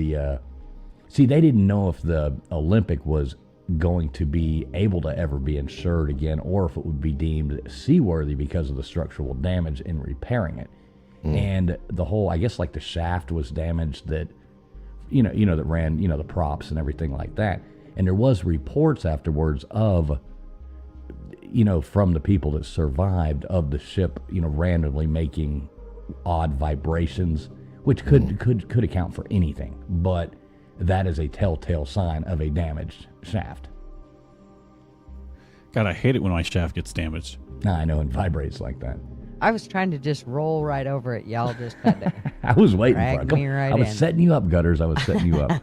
S1: see, they didn't know if the Olympic was going to be able to ever be insured again, or if it would be deemed seaworthy because of the structural damage in repairing it. And the whole, I guess, like the shaft was damaged that, that ran, the props and everything like that. And there was reports afterwards of, from the people that survived of the ship, randomly making odd vibrations, which could account for anything. But that is a telltale sign of a damaged shaft.
S4: God, I hate it when my shaft gets damaged.
S1: I know, it vibrates like that.
S3: I was trying to just roll right over it. Y'all just had to.
S1: I was waiting for
S3: Drag
S1: it.
S3: me right
S1: I was
S3: in.
S1: setting you up, Gutters. I was setting you up.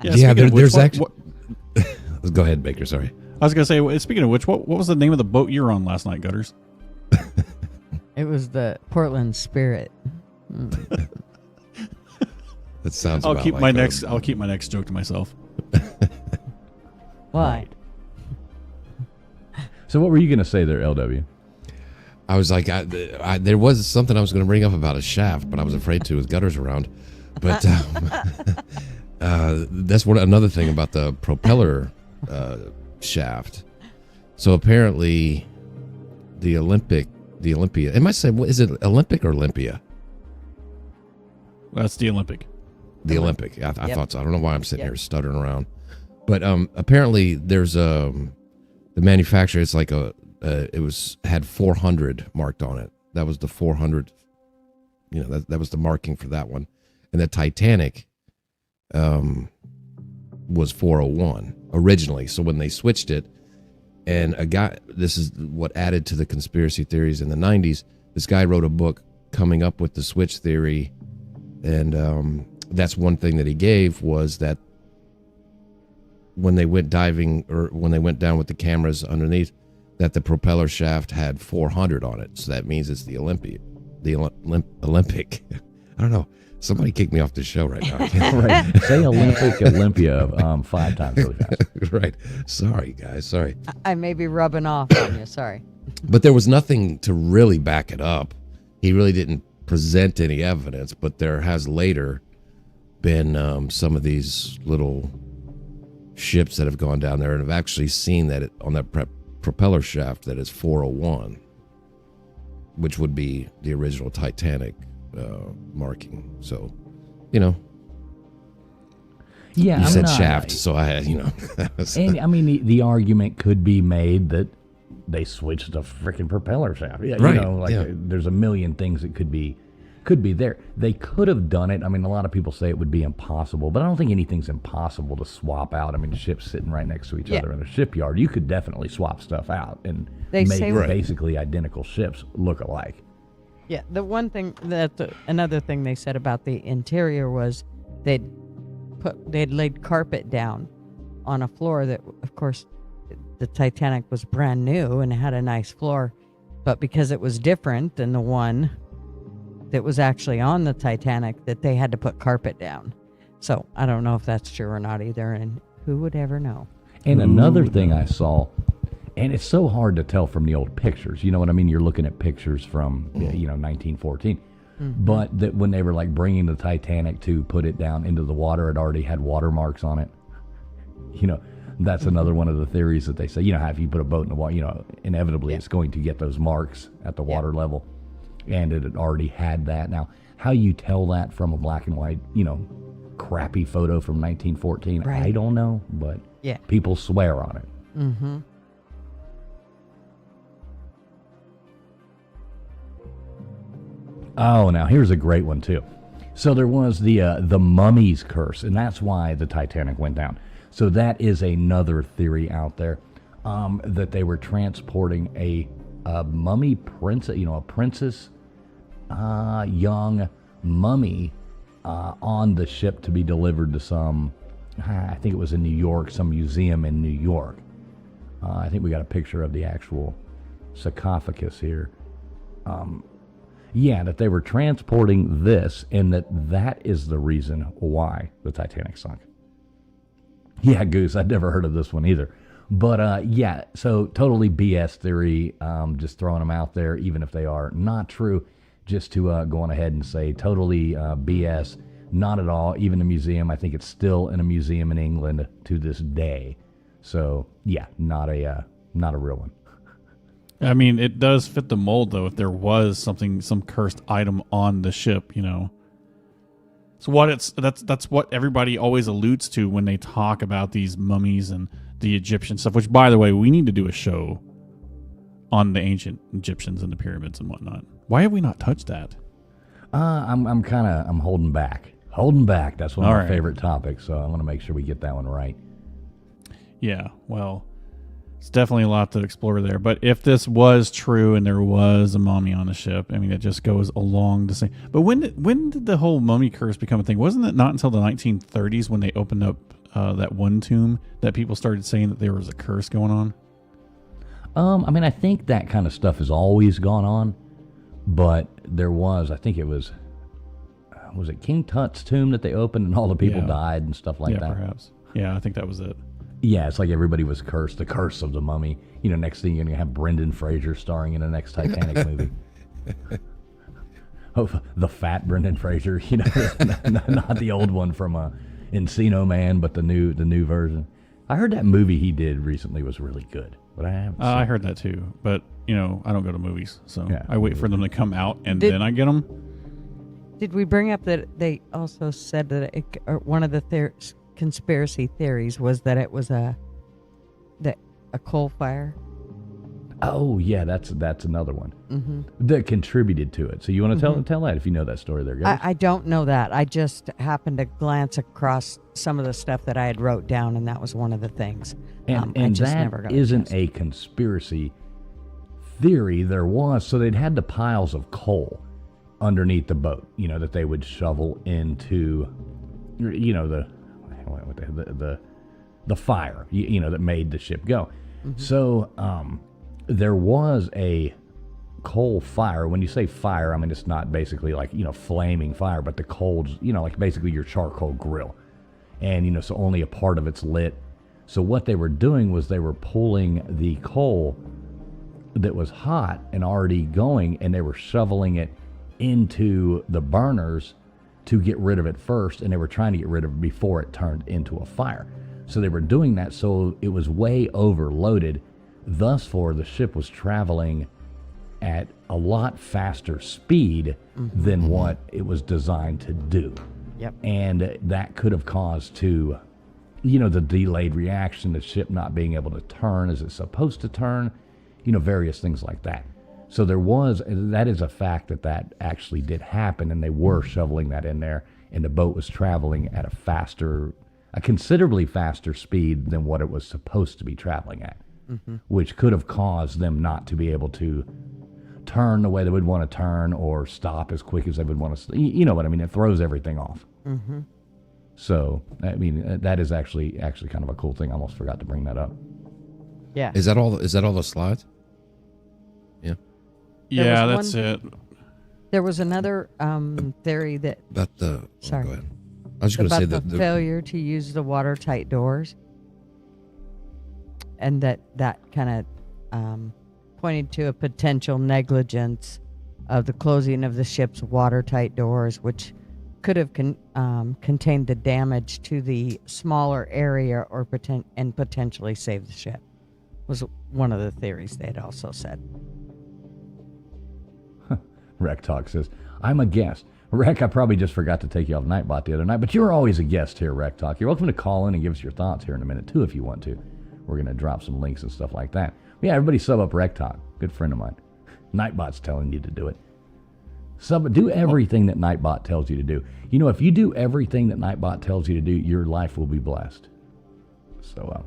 S2: Yeah,
S4: speaking of which,
S2: there's
S4: what-
S2: actually... Go ahead, Baker, sorry.
S4: I was gonna say, speaking of which, what was the name of the boat you were on last night, Gutters?
S3: It was the Portland Spirit.
S2: That sounds
S4: I'll
S2: about
S4: keep
S2: like
S4: my
S2: a-
S4: next joke to myself.
S3: Why?
S1: So what were you going to say there, LW?
S2: I was like, there was something I was going to bring up about a shaft, but I was afraid to with Gutters around. But that's another thing about the propeller shaft. So apparently, the Olympia. Am I saying, is it Olympic or Olympia?
S4: That's the Olympic.
S2: The Olympic. I
S3: Yep.
S2: thought so. I don't know why I'm sitting
S3: Yep.
S2: here stuttering around. But apparently, there's the manufacturer. It's like had 400 marked on it. That was the 400. That was the marking for that one. And the Titanic was 401 originally. So when they switched it, and a guy, this is what added to the conspiracy theories in the 90s. This guy wrote a book coming up with the switch theory, and that's one thing that he gave was that when they went diving or when they went down with the cameras underneath, that the propeller shaft had 400 on it. So that means it's the Olympic. I don't know. Somebody kicked me off the show right now.
S1: Right. Say Olympia 5 times really fast.
S2: Right. Sorry, guys. Sorry.
S3: I may be rubbing off on you. Sorry.
S2: But there was nothing to really back it up. He really didn't present any evidence, but there has later been some of these little ships that have gone down there and have actually seen that on that propeller shaft that is 401, which would be the original Titanic marking. So,
S1: Yeah,
S2: you said shaft, so I,
S1: And I mean, the argument could be made that they switched the freaking propeller shaft. Yeah,
S2: Right.
S1: There's a million things that could be there. They could have done it. I mean, a lot of people say it would be impossible, but I don't think anything's impossible to swap out. I mean, the ships sitting right next to each other in a shipyard. You could definitely swap stuff out and make basically identical ships look alike.
S3: Yeah, the one thing another thing they said about the interior was they'd laid carpet down on a floor that, of course, the Titanic was brand new and it had a nice floor, but because it was different than the one that was actually on the Titanic, that they had to put carpet down. So I don't know if that's true or not either, and who would ever know?
S1: And another thing I saw, and it's so hard to tell from the old pictures. You know what I mean? You're looking at pictures from 1914, but that when they were like bringing the Titanic to put it down into the water, it already had watermarks on it. That's another one of the theories that they say. How if you put a boat in the water, inevitably it's going to get those marks at the water level, and it had already had that. Now, how you tell that from a black and white, crappy photo from 1914, I don't know, but people swear on it.
S3: Mm-hmm.
S1: Oh, now here's a great one too. So there was the mummy's curse, and that's why the Titanic went down. So that is another theory out there, that they were transporting a mummy princess, a princess, young mummy, on the ship to be delivered to some, I think it was in New York, some museum in New York. I think we got a picture of the actual sarcophagus here. That they were transporting this, and that is the reason why the Titanic sunk. Yeah, Goose, I'd never heard of this one either. But so totally BS theory, just throwing them out there, even if they are not true, just to go on ahead and say totally BS, not at all. Even the museum, I think it's still in a museum in England to this day. So yeah, not a real one.
S4: I mean, it does fit the mold, though, if there was some cursed item on the ship, So that's what everybody always alludes to when they talk about these mummies and the Egyptian stuff, which, by the way, we need to do a show on the ancient Egyptians and the pyramids and whatnot. Why have we not touched that?
S1: I'm holding back. That's one of my favorite topics, so I want to make sure we get that one right.
S4: Yeah, well, it's definitely a lot to explore there. But if this was true and there was a mummy on the ship, I mean, it just goes along to say. But when did the whole mummy curse become a thing? Wasn't it not until the 1930s when they opened up that one tomb that people started saying that there was a curse going on?
S1: I mean, I think that kind of stuff has always gone on, but there was, I think it was it King Tut's tomb that they opened and all the people died and stuff like that?
S4: Yeah, perhaps. Yeah, I think that was it.
S1: Yeah, it's like everybody was cursed, the curse of the mummy. Next thing you're going to have Brendan Fraser starring in the next Titanic movie. The fat Brendan Fraser, not the old one from Encino Man, but the new version. I heard that movie he did recently was really good, but I haven't seen
S4: I heard that too, but I don't go to movies, so I wait for them to come out and then I get them.
S3: Did we bring up that they also said that one of the conspiracy theories was that it was a coal fire?
S1: Oh yeah, that's another one that contributed to it. So you want to tell that if you know that story there, guys?
S3: I don't know that. I just happened to glance across some of the stuff that I had wrote down, and that was one of the things.
S1: And that isn't a conspiracy theory. There was, so they'd had the piles of coal underneath the boat, that they would shovel into, the the fire, that made the ship go. So there was a coal fire. When you say fire, I mean, it's not basically like, flaming fire, but the coals, like basically your charcoal grill. And, so only a part of it's lit. So what they were doing was they were pulling the coal that was hot and already going, and they were shoveling it into the burners to get rid of it first, and they were trying to get rid of it before it turned into a fire. So they were doing that, so it was way overloaded. Thus, the ship was traveling at a lot faster speed than what it was designed to do.
S3: Yep.
S1: And that could have caused the delayed reaction, the ship not being able to turn as it's supposed to turn, various things like that. So that is a fact that actually did happen, and they were shoveling that in there, and the boat was traveling at a considerably faster speed than what it was supposed to be traveling at, which could have caused them not to be able to turn the way they would want to turn or stop as quick as they would want to. You know what I mean? It throws everything off. So, I mean, that is actually kind of a cool thing. I almost forgot to bring that up.
S3: Yeah.
S2: Is that all the slides? Yeah.
S4: Yeah, that's it.
S3: There was another theory that
S2: About the...
S3: Sorry.
S2: Go ahead. I was just going to say
S3: about the failure to use the watertight doors, and that kind of pointed to a potential negligence of the closing of the ship's watertight doors, which could have contained the damage to the smaller area or potentially save the ship, was one of the theories they had also said.
S1: Rec Talk says, I'm a guest. Rec, I probably just forgot to take you off Nightbot the other night, but you're always a guest here, Rec Talk. You're welcome to call in and give us your thoughts here in a minute, too, if you want to. We're going to drop some links and stuff like that. But yeah, everybody sub up Rec Talk. Good friend of mine. Nightbot's telling you to do it. Do everything that Nightbot tells you to do. If you do everything that Nightbot tells you to do, your life will be blessed. So,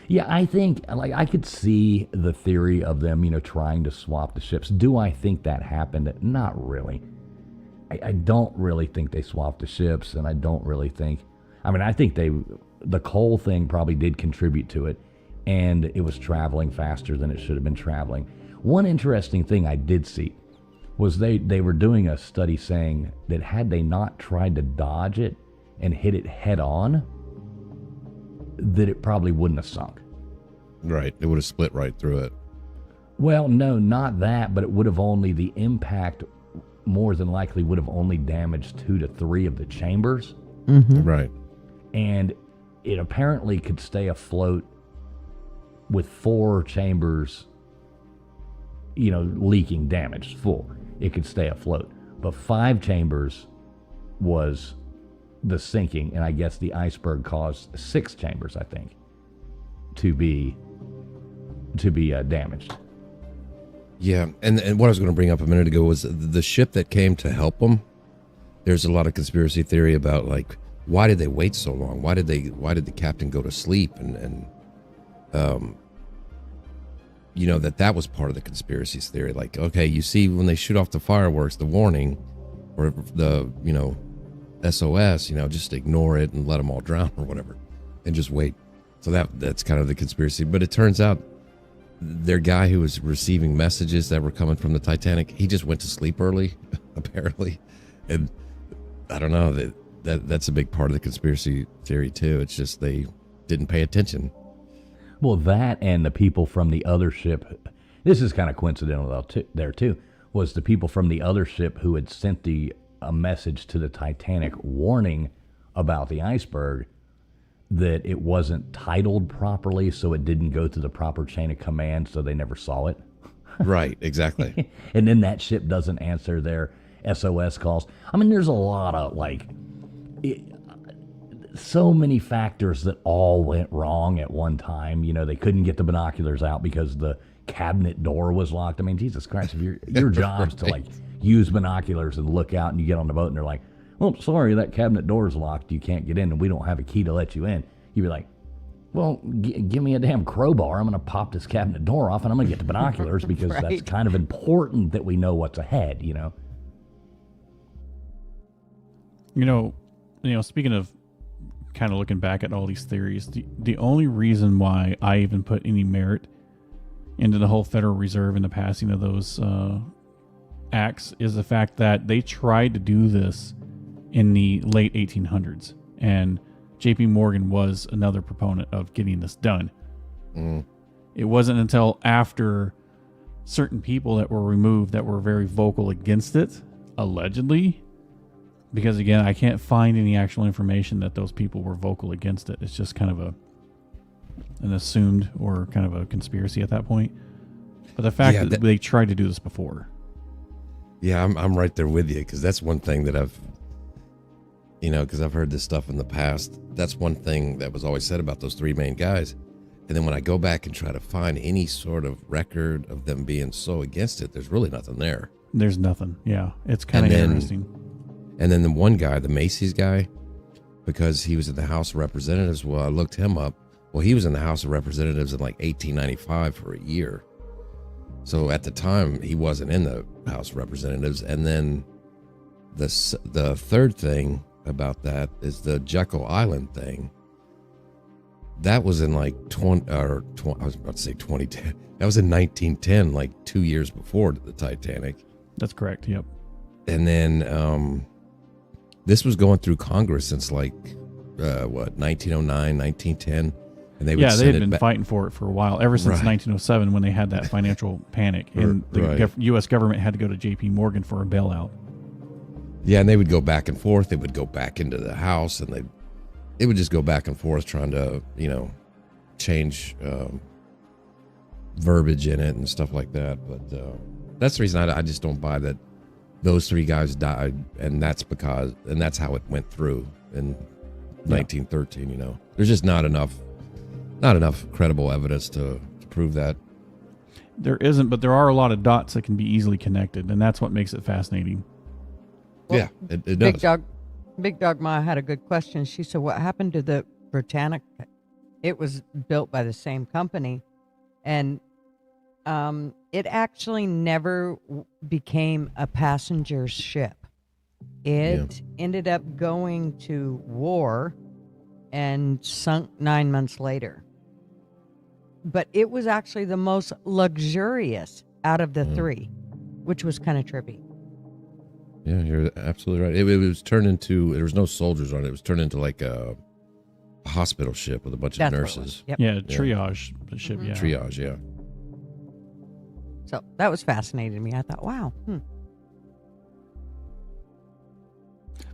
S1: yeah, I think, I could see the theory of them, trying to swap the ships. Do I think that happened? Not really. I don't really think they swapped the ships, and I don't really think... I think the coal thing probably did contribute to it, and it was traveling faster than it should have been traveling. One interesting thing I did see was they were doing a study saying that had they not tried to dodge it and hit it head on, that it probably wouldn't have sunk.
S2: Right. It would have split right through it.
S1: Well, no, not that, but it would have the impact more than likely would have only damaged 2 to 3 of the chambers.
S2: Right.
S1: And it apparently could stay afloat with 4 chambers, leaking, damaged, full. It could stay afloat. But 5 chambers was the sinking, and I guess the iceberg caused 6 chambers, I think, to be damaged.
S2: Yeah, and what I was going to bring up a minute ago was the ship that came to help them. There's a lot of conspiracy theory about why did they wait so long? Why did the captain go to sleep? And that was part of the conspiracy theory. Okay, you see when they shoot off the fireworks, the warning or the SOS, just ignore it and let them all drown or whatever, and just wait. So that's kind of the conspiracy. But it turns out their guy who was receiving messages that were coming from the Titanic, he just went to sleep early, apparently. And I don't know, that's a big part of the conspiracy theory too. It's just they didn't pay attention.
S1: Well, that and the people from the other ship, this is kind of coincidental there too, was the people from the other ship who had sent a message to the Titanic warning about the iceberg, that it wasn't titled properly, so it didn't go through the proper chain of command, so they never saw it.
S2: Right, exactly.
S1: And then that ship doesn't answer their SOS calls. There's a lot of so many factors that all went wrong at one time. They couldn't get the binoculars out because the cabinet door was locked. Jesus Christ, if your job's
S2: right.
S1: to use binoculars and look out, and you get on the boat and they're like, well, sorry, that cabinet door's locked. You can't get in, and we don't have a key to let you in. You'd be like, well, give me a damn crowbar. I'm going to pop this cabinet door off, and I'm going to get the binoculars because
S3: Right.
S1: that's kind of important that we know what's ahead,
S4: Speaking of kind of looking back at all these theories, the only reason why I even put any merit into the whole Federal Reserve and the passing of those acts is the fact that they tried to do this in the late 1800s, and J.P. Morgan was another proponent of getting this done. It wasn't until after certain people that were removed that were very vocal against it, allegedly, because again, I can't find any actual information that those people were vocal against it. It's just kind of an assumed or kind of a conspiracy at that point. But the fact that they tried to do this before.
S2: Yeah, I'm right there with you, because that's one thing that because I've heard this stuff in the past. That's one thing that was always said about those three main guys. And then when I go back and try to find any sort of record of them being so against it, there's really nothing there.
S4: There's nothing. Yeah, it's kind of interesting.
S2: And then the one guy, the Macy's guy, because he was in the House of Representatives, well, I looked him up. Well, he was in the House of Representatives in like 1895 for a year. So at the time, he wasn't in the House of Representatives. And then the third thing about that is the Jekyll Island thing. That was in like I was about to say 2010. That was in 1910, like 2 years before the Titanic.
S4: That's correct. Yep.
S2: And then this was going through Congress since like 1909, 1910. And they
S4: had been fighting for it for a while, ever since 1907 when they had that financial panic, and the U.S. government had to go to J.P. Morgan for a bailout.
S2: Yeah, and they would go back and forth. They would go back into the House, and it would just go back and forth trying to, change verbiage in it and stuff like that. But that's the reason I just don't buy that those three guys died, and that's how it went through in 1913. There's just not enough credible evidence to prove that.
S4: There isn't, but there are a lot of dots that can be easily connected, and that's what makes it fascinating.
S3: Well,
S2: yeah, it does.
S3: Big Dog Ma had a good question. She said, what happened to the Britannic? It was built by the same company, and it actually never became a passenger ship. It ended up going to war and sunk 9 months later. But it was actually the most luxurious out of the three, which was kind of trippy.
S2: Yeah, you're absolutely right. It was turned into, there was no soldiers on it. It was turned into like a hospital ship with a bunch of nurses.
S3: Yep.
S4: Yeah, triage ship, yeah.
S2: Triage, yeah.
S3: So that was fascinating to me. I thought, wow.
S2: And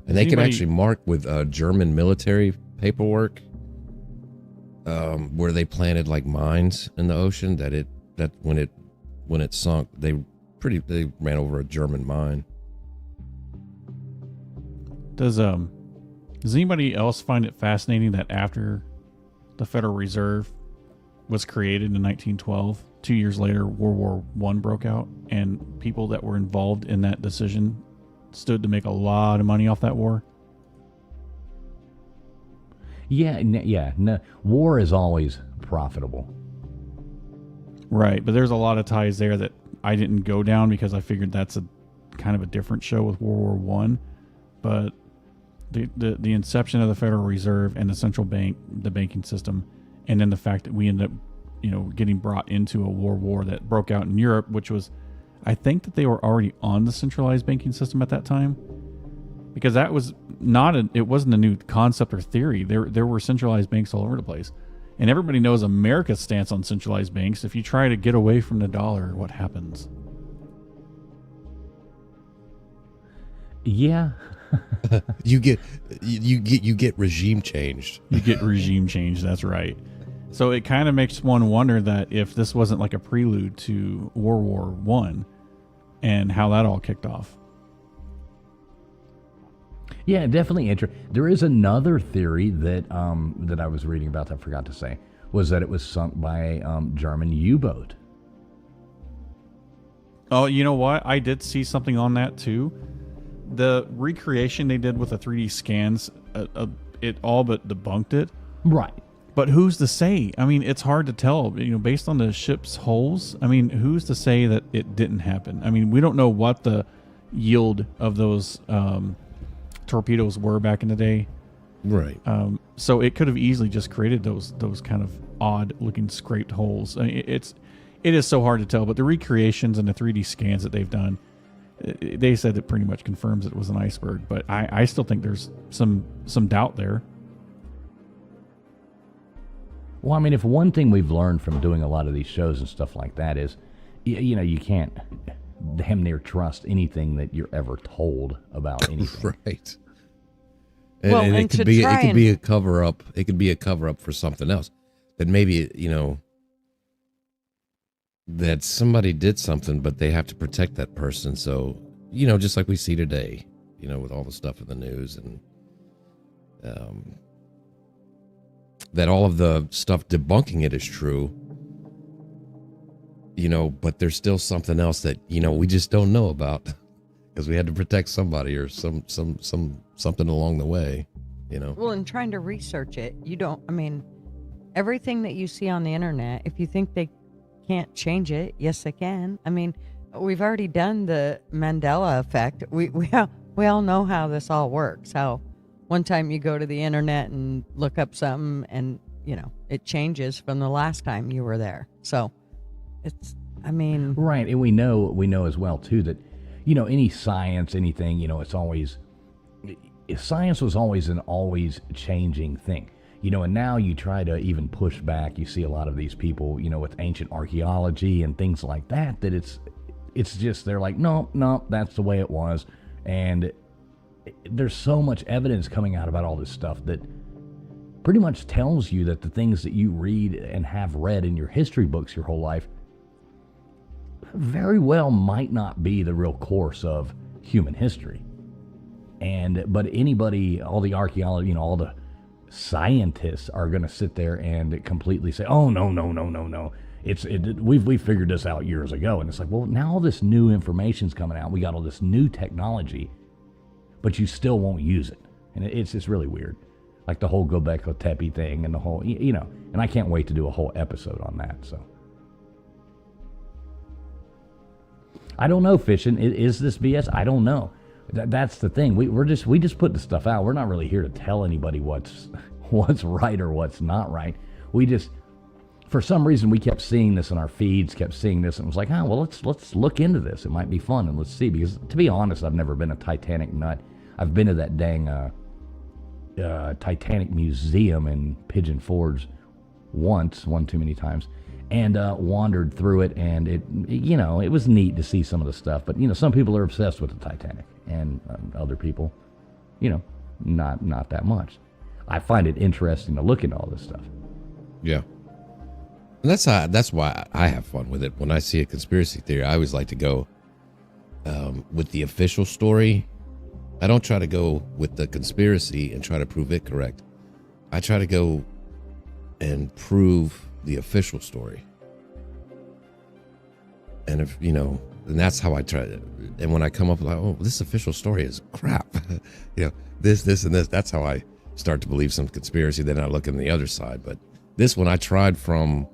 S2: they can actually mark with German military paperwork where they planted like mines in the ocean that when it sunk, they ran over a German mine.
S4: Does anybody else find it fascinating that after the Federal Reserve was created in 1912, 2 years later, World War I broke out, and people that were involved in that decision stood to make a lot of money off that war?
S1: No, war is always profitable.
S4: Right, but there's a lot of ties there that I didn't go down because I figured that's a kind of a different show with World War I. But the inception of the Federal Reserve and the central bank, the banking system, and then the fact that we ended up, getting brought into a war that broke out in Europe, which was, I think that they were already on the centralized banking system at that time, because that was it wasn't a new concept or theory. There were centralized banks all over the place, and everybody knows America's stance on centralized banks. If you try to get away from the dollar, what happens?
S1: Yeah.
S2: you get regime changed.
S4: You get regime change. That's right. So it kind of makes one wonder that if this wasn't like a prelude to World War One, and how that all kicked off.
S1: Yeah, definitely interesting. There is another theory that that I was reading about that I forgot to say, was that it was sunk by a German U-boat.
S4: Oh, you know what? I did see something on that too. The recreation they did with the 3D scans, it all but debunked it.
S1: Right.
S4: But who's to say? I mean, it's hard to tell, based on the ship's holes. I mean, who's to say that it didn't happen? I mean, we don't know what the yield of those torpedoes were back in the day.
S2: Right.
S4: So it could have easily just created those kind of odd looking scraped holes. I mean, it is so hard to tell, but the recreations and the 3D scans that they've done, they said that pretty much confirms it was an iceberg. But I still think there's some doubt there.
S1: Well, I mean, if one thing we've learned from doing a lot of these shows and stuff like that is, you can't damn near trust anything that you're ever told about anything.
S2: Right.
S3: Well,
S2: and
S3: and
S2: it could
S3: to
S2: be
S3: try
S2: it could be
S3: and-
S2: a cover up. It could be a cover up for something else. That maybe, that somebody did something, but they have to protect that person. So, just like we see today, with all the stuff in the news and that all of the stuff debunking it is true, but there's still something else that, we just don't know about because we had to protect somebody or something along the way,
S3: Well, in trying to research it, everything that you see on the internet, if you think they can't change it, yes, they can. I mean, we've already done the Mandela effect. We all know how this all works. How one time you go to the internet and look up something and, it changes from the last time you were there. So
S1: Right, and we know as well too that, any science, anything, it's always, science was always an always changing thing, and now you try to even push back. You see a lot of these people, with ancient archaeology and things like that, that it's just, they're like, no, that's the way it was. And there's so much evidence coming out about all this stuff that pretty much tells you that the things that you read and have read in your history books your whole life very well might not be the real course of human history. But anybody, all the archaeology, all the scientists are going to sit there and completely say, oh, no. We figured this out years ago. And it's like, well, now all this new information's coming out. We got all this new technology, but you still won't use it. And it's just really weird. Like the whole Göbekli Tepe thing and the whole, and I can't wait to do a whole episode on that. So I don't know, Fishing. Is this BS? I don't know. That's the thing. We just put the stuff out. We're not really here to tell anybody what's right or what's not right. We just, for some reason, we kept seeing this in our feeds, kept seeing this, and was like, well, let's look into this. It might be fun, and let's see. Because to be honest, I've never been a Titanic nut. I've been to that dang Titanic museum in Pigeon Forge one too many times, and wandered through it, and it was neat to see some of the stuff. But some people are obsessed with the Titanic, and other people, not that much. I find it interesting to look into all this stuff.
S2: Yeah. And that's why I have fun with it. When I see a conspiracy theory, I always like to go with the official story. I don't try to go with the conspiracy and try to prove it correct. I try to go and prove the official story. And if, and that's how I try to, and when I come up with like, oh, this official story is crap, this and this, that's how I start to believe some conspiracy. Then I look on the other side. But this one I tried from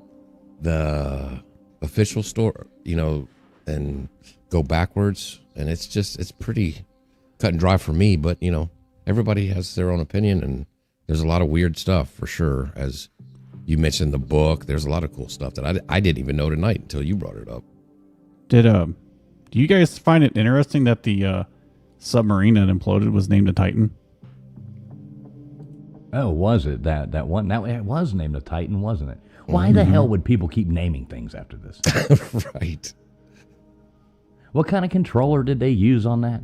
S2: the official story, and go backwards. And it's pretty cut and dry for me, but everybody has their own opinion, and there's a lot of weird stuff for sure. As you mentioned the book, there's a lot of cool stuff that I didn't even know tonight until you brought it up.
S4: Do you guys find it interesting that the submarine that imploded was named a Titan?
S1: Oh, was it that one? That it was named a Titan, wasn't it? Why the hell would people keep naming things after this?
S2: Right.
S1: What kind of controller did they use on that?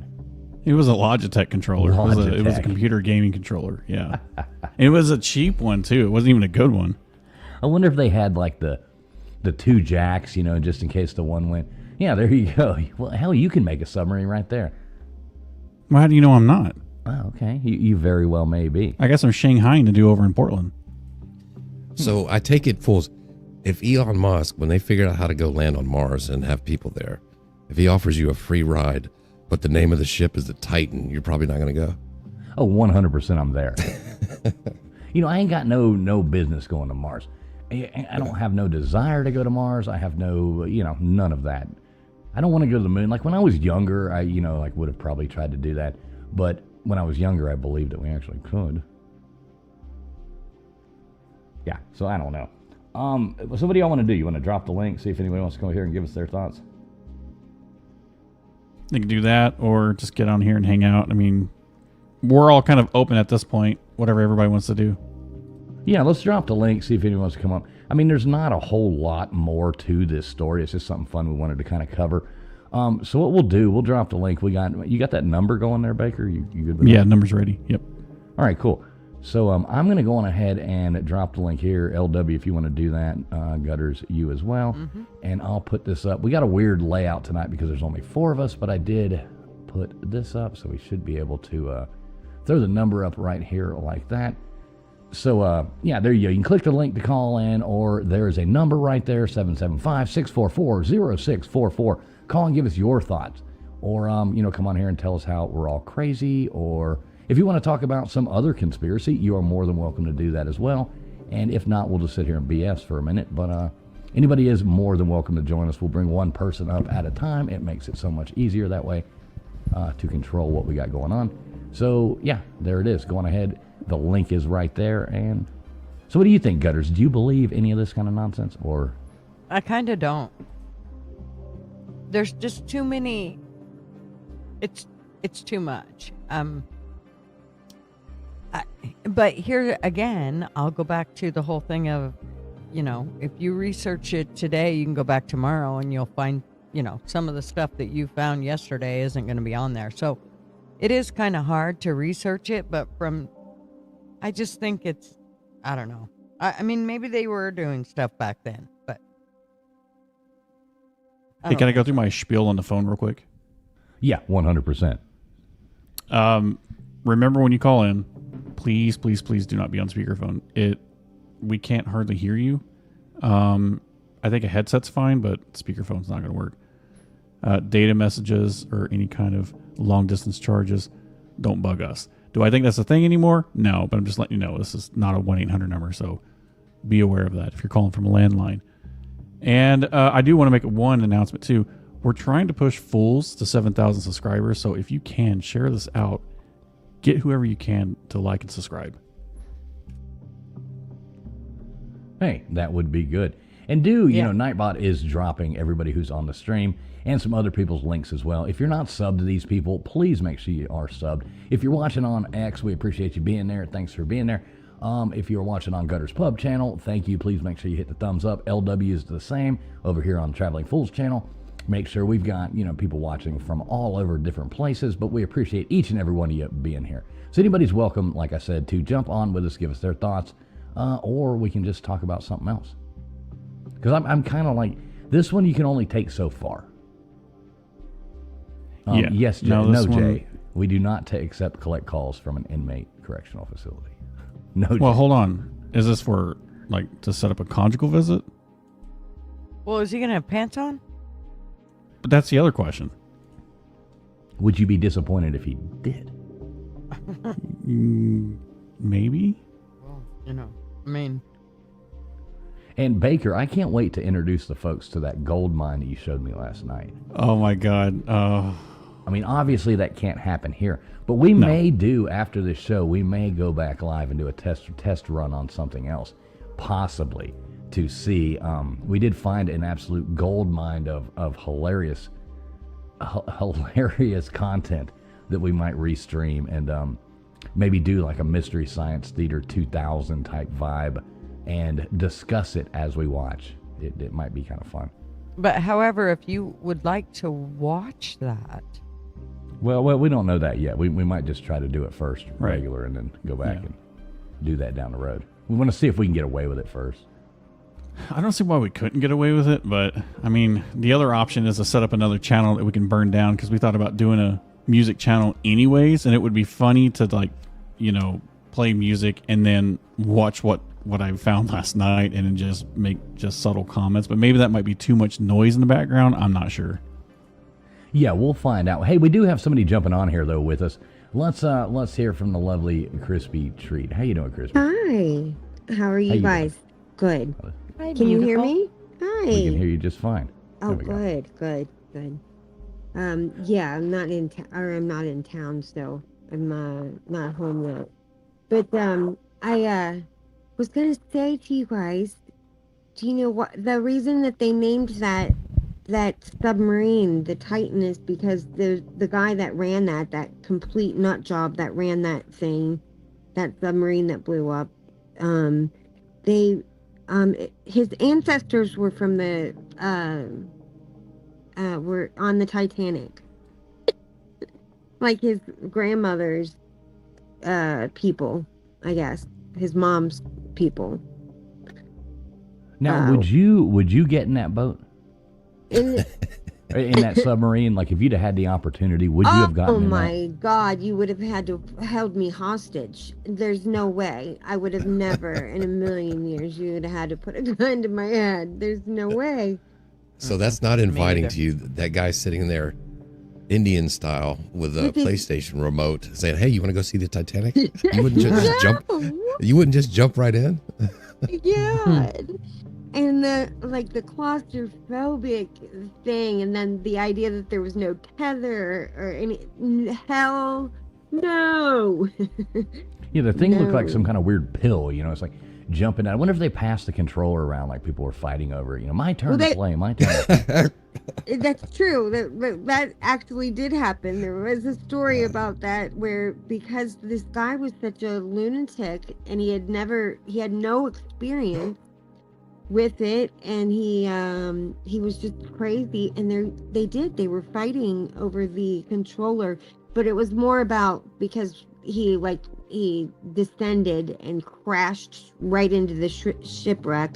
S4: It was a Logitech controller. It was a
S1: Logitech.
S4: computer gaming controller. Yeah. It was a cheap one too. It wasn't even a good one.
S1: I wonder if they had like the two jacks, just in case the one went. Yeah, there you go. Well, hell, you can make a submarine right there.
S4: Well, how do you know I'm not?
S1: Oh, okay. You very well may be.
S4: I got some Shanghai to do over in Portland.
S2: So I take it fools. If Elon Musk, when they figured out how to go land on Mars and have people there, if he offers you a free ride, but the name of the ship is the Titan, you're probably not going to go.
S1: Oh, 100% I'm there. I ain't got no business going to Mars. I don't have no desire to go to Mars. I have no, none of that. I don't want to go to the moon. Like when I was younger, I would have probably tried to do that. But when I was younger, I believed that we actually could. Yeah, so I don't know. So what do y'all want to do? You want to drop the link, see if anybody wants to come here and give us their thoughts?
S4: They can do that or just get on here and hang out. I mean, we're all kind of open at this point, whatever everybody wants to do.
S1: Yeah, let's drop the link, see if anyone wants to come up. I mean, there's not a whole lot more to this story. It's just something fun we wanted to kind of cover. So what we'll do, we'll drop the link. You got that number going there, Baker? You good with that?
S4: Yeah, number's ready. Yep.
S1: All right, cool. So I'm going to go on ahead and drop the link here. LW, if you want to do that. Gutters, you as well. Mm-hmm. And I'll put this up. We got a weird layout tonight because there's only 4 of us, but I did put this up, so we should be able to throw the number up right here like that. So, yeah, there you go. You can click the link to call in, or there is a number right there, 775-644-0644. Call and give us your thoughts. Or, come on here and tell us how we're all crazy, or if you want to talk about some other conspiracy, you are more than welcome to do that as well. And if not, we'll just sit here and BS for a minute. But anybody is more than welcome to join us. We'll bring one person up at a time. It makes it so much easier that way to control what we got going on. So, yeah, there it is. Go on ahead. The link is right there. And so what do you think, Gutters? Do you believe any of this kind of nonsense? Or
S3: I kind of don't. There's just too many. It's too much. But here again, I'll go back to the whole thing of, if you research it today, you can go back tomorrow and you'll find, some of the stuff that you found yesterday isn't going to be on there. So it is kind of hard to research it, but I just think I don't know. I mean, maybe they were doing stuff back then, but.
S4: Hey, can I go through my spiel on the phone real quick?
S1: Yeah, 100%.
S4: Remember when you call in, please do not be on speakerphone. We can't hardly hear you. I think a headset's fine, but speakerphone's not going to work. Data messages or any kind of long distance charges, don't bug us. Do I think that's a thing anymore? No, but I'm just letting you know this is not a 1-800 number, so be aware of that if you're calling from a landline. And I do want to make one announcement too. We're trying to push Fools to 7,000 subscribers, so if you can, share this out. Get whoever you can to like and subscribe.
S1: Hey, that would be good. And Nightbot is dropping everybody who's on the stream and some other people's links as well. If you're not subbed to these people, please make sure you are subbed. If you're watching on X, we appreciate you being there. Thanks for being there. If you're watching on Gutters Pub channel, thank you. Please make sure you hit the thumbs up. LW is the same over here on Traveling Fools channel. Make sure we've got, people watching from all over different places, but we appreciate each and every one of you being here. So anybody's welcome, like I said, to jump on with us, give us their thoughts, or we can just talk about something else. Because I'm kind of like, this one you can only take so far.
S4: Yeah.
S1: Yes, Jay. No, Jay. We do not collect calls from an inmate correctional facility. No, Jay.
S4: Well, hold on. Is this for, to set up a conjugal visit?
S3: Well, is he going to have pants on?
S4: But that's the other question.
S1: Would you be disappointed if he did?
S4: Maybe.
S3: Well, I mean.
S1: And Baker, I can't wait to introduce the folks to that gold mine that you showed me last night.
S4: Oh my God.
S1: I mean, obviously that can't happen here, but we may do after this show. We may go back live and do a test run on something else, possibly to see. We did find an absolute gold mine of hilarious content that we might restream and maybe do like a Mystery Science Theater 2000 type vibe and discuss it as we watch. It might be kind of fun.
S3: But however, if you would like to watch that.
S1: Well, we don't know that yet. We might just try to do it first, regular, and then go back and do that down the road. We want to see if we can get away with it first.
S4: I don't see why we couldn't get away with it, but I mean, the other option is to set up another channel that we can burn down, because we thought about doing a music channel anyways, and it would be funny to play music and then watch what I found last night and then just make subtle comments. But maybe that might be too much noise in the background. I'm not sure.
S1: Yeah, we'll find out. Hey, we do have somebody jumping on here though with us. Let's hear from the lovely Crispy Treat. How you doing, Crispy?
S5: Hi. How are you guys? Good.
S3: Hi,
S5: Can you hear me? Hi.
S1: We can hear you just fine.
S5: Oh, good. Yeah, I'm not in town, so I'm not home yet. But was gonna say to you guys, do you know what the reason that they named that submarine the Titan is because the guy that ran that complete nut job that ran that thing, that submarine that blew up, they his ancestors were from the were on the Titanic, like his grandmother's people, I guess, his mom's people.
S1: Now, would you get in that boat?
S5: In,
S1: In that submarine? Like, if you'd have had the opportunity, would you have gotten
S5: oh
S1: in
S5: my God, you would have had to have held me hostage. There's no way. I would have never in a million years you would have had to put a gun to my head. There's no way.
S2: So that's not inviting
S3: neither.
S2: to you. That guy sitting there, Indian style, with a PlayStation remote, saying, "Hey, you want to go see the Titanic?" You wouldn't just jump. You wouldn't just jump right in.
S5: Yeah. And the claustrophobic thing, and then the idea that there was no tether or any hell no.
S1: Yeah, the thing looked like
S5: No.
S1: some kind of weird pill, you know, it's like jumping out. I wonder if they passed the controller around like people were fighting over it. You know, my turn
S5: Well,
S1: to play, my turn.
S5: That's true. That actually did happen. There was a story about that where because this guy was such a lunatic and he had no experience with it, and he was just crazy, and they were fighting over the controller, but it was more about because he descended and crashed right into the shipwreck,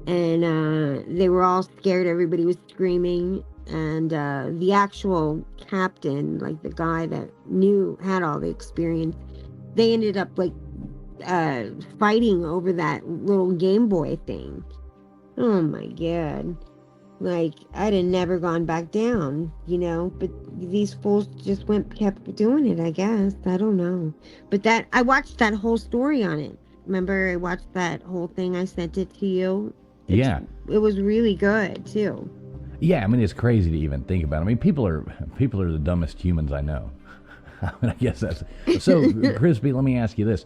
S5: and they were all scared. Everybody was screaming, and the actual captain, like the guy that had all the experience, they ended up fighting over that little Game Boy thing. Oh my God. Like, I'd have never gone back down, you know, but these fools just kept doing it, I guess. I don't know. But I watched that whole story on it. Remember, I watched that whole thing. I sent it to you.
S1: Yeah.
S5: It was really good, too.
S1: Yeah, I mean, it's crazy to even think about. I mean, people are the dumbest humans I know. I mean, I guess that's so. Crispy, let me ask you this: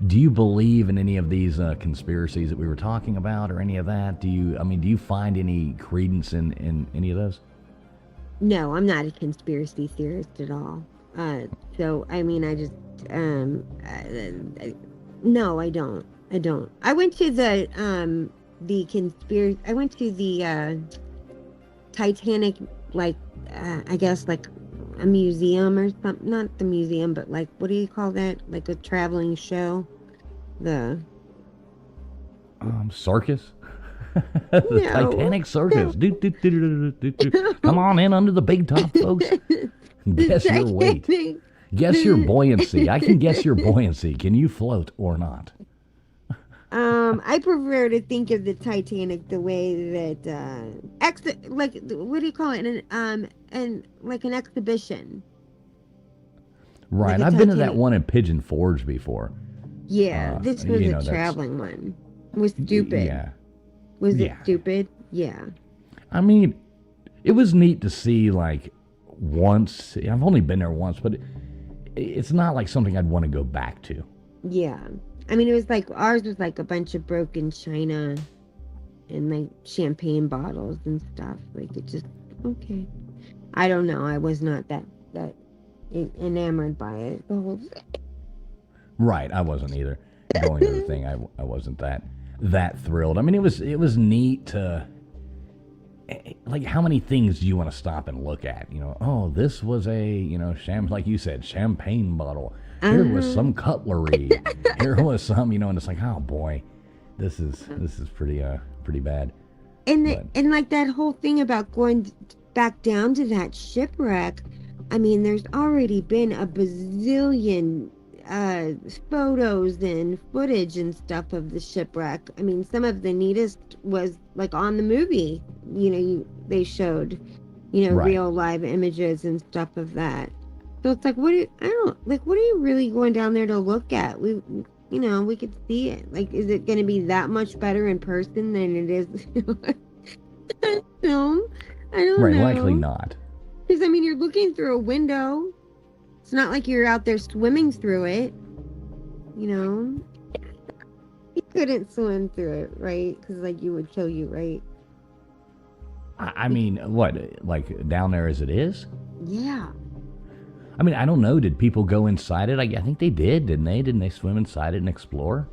S1: do you believe in any of these conspiracies that we were talking about, or any of that? Do you find any credence in any of those?
S5: No, I'm not a conspiracy theorist at all. So I mean, I just no, I don't. I went to the conspiracy. I went to the Titanic, I guess like a museum or something. Not the museum, but like, what do you call that? Like a traveling show. The
S1: Circus. The
S5: No.
S1: Titanic circus. Come on in under the big top, folks. Guess your weight. Guess your buoyancy. I can guess your buoyancy. Can you float or not?
S5: I prefer to think of the Titanic the way that like, what do you call it? And like an exhibition.
S1: Right.
S5: Like a
S1: I've been to that
S5: Titanic.
S1: one in Pigeon Forge before.
S5: Yeah, this was
S1: that's-
S5: a traveling one. It was stupid.
S1: Yeah.
S5: Was it
S1: Yeah.
S5: stupid? Yeah.
S1: I mean, it was neat to see, like, once. I've only been there once, but it's not like something I'd want to go back to.
S5: Yeah. I mean, it was like, ours was like a bunch of broken china and like champagne bottles and stuff. Like, it just, okay. I don't know. I was not that enamored by it. The whole
S1: Right, I wasn't either. Going to the thing, I wasn't that thrilled. I mean, it was neat to, like, how many things do you want to stop and look at? You know, oh, this was a, like you said, champagne bottle. Here was some cutlery. Here was some, and it's like, oh boy, this is pretty bad.
S5: and like that whole thing about going back down to that shipwreck. I mean, there's already been a bazillion photos and footage and stuff of the shipwreck. I mean, some of the neatest was like on the movie. They showed,
S1: Right.
S5: real live images and stuff of that. So it's like, what are you really going down there to look at? We could see it. Like, is it going to be that much better in person than it is film? I don't
S1: Right,
S5: know.
S1: likely not.
S5: Because, I mean, you're looking through a window. It's not like you're out there swimming through it. couldn't swim through it, right? Because like you would kill you, right?
S1: I mean, what, like down there as it is?
S5: Yeah.
S1: I mean, I don't know. Did people go inside it? I think they did, didn't they? Didn't they swim inside it and explore?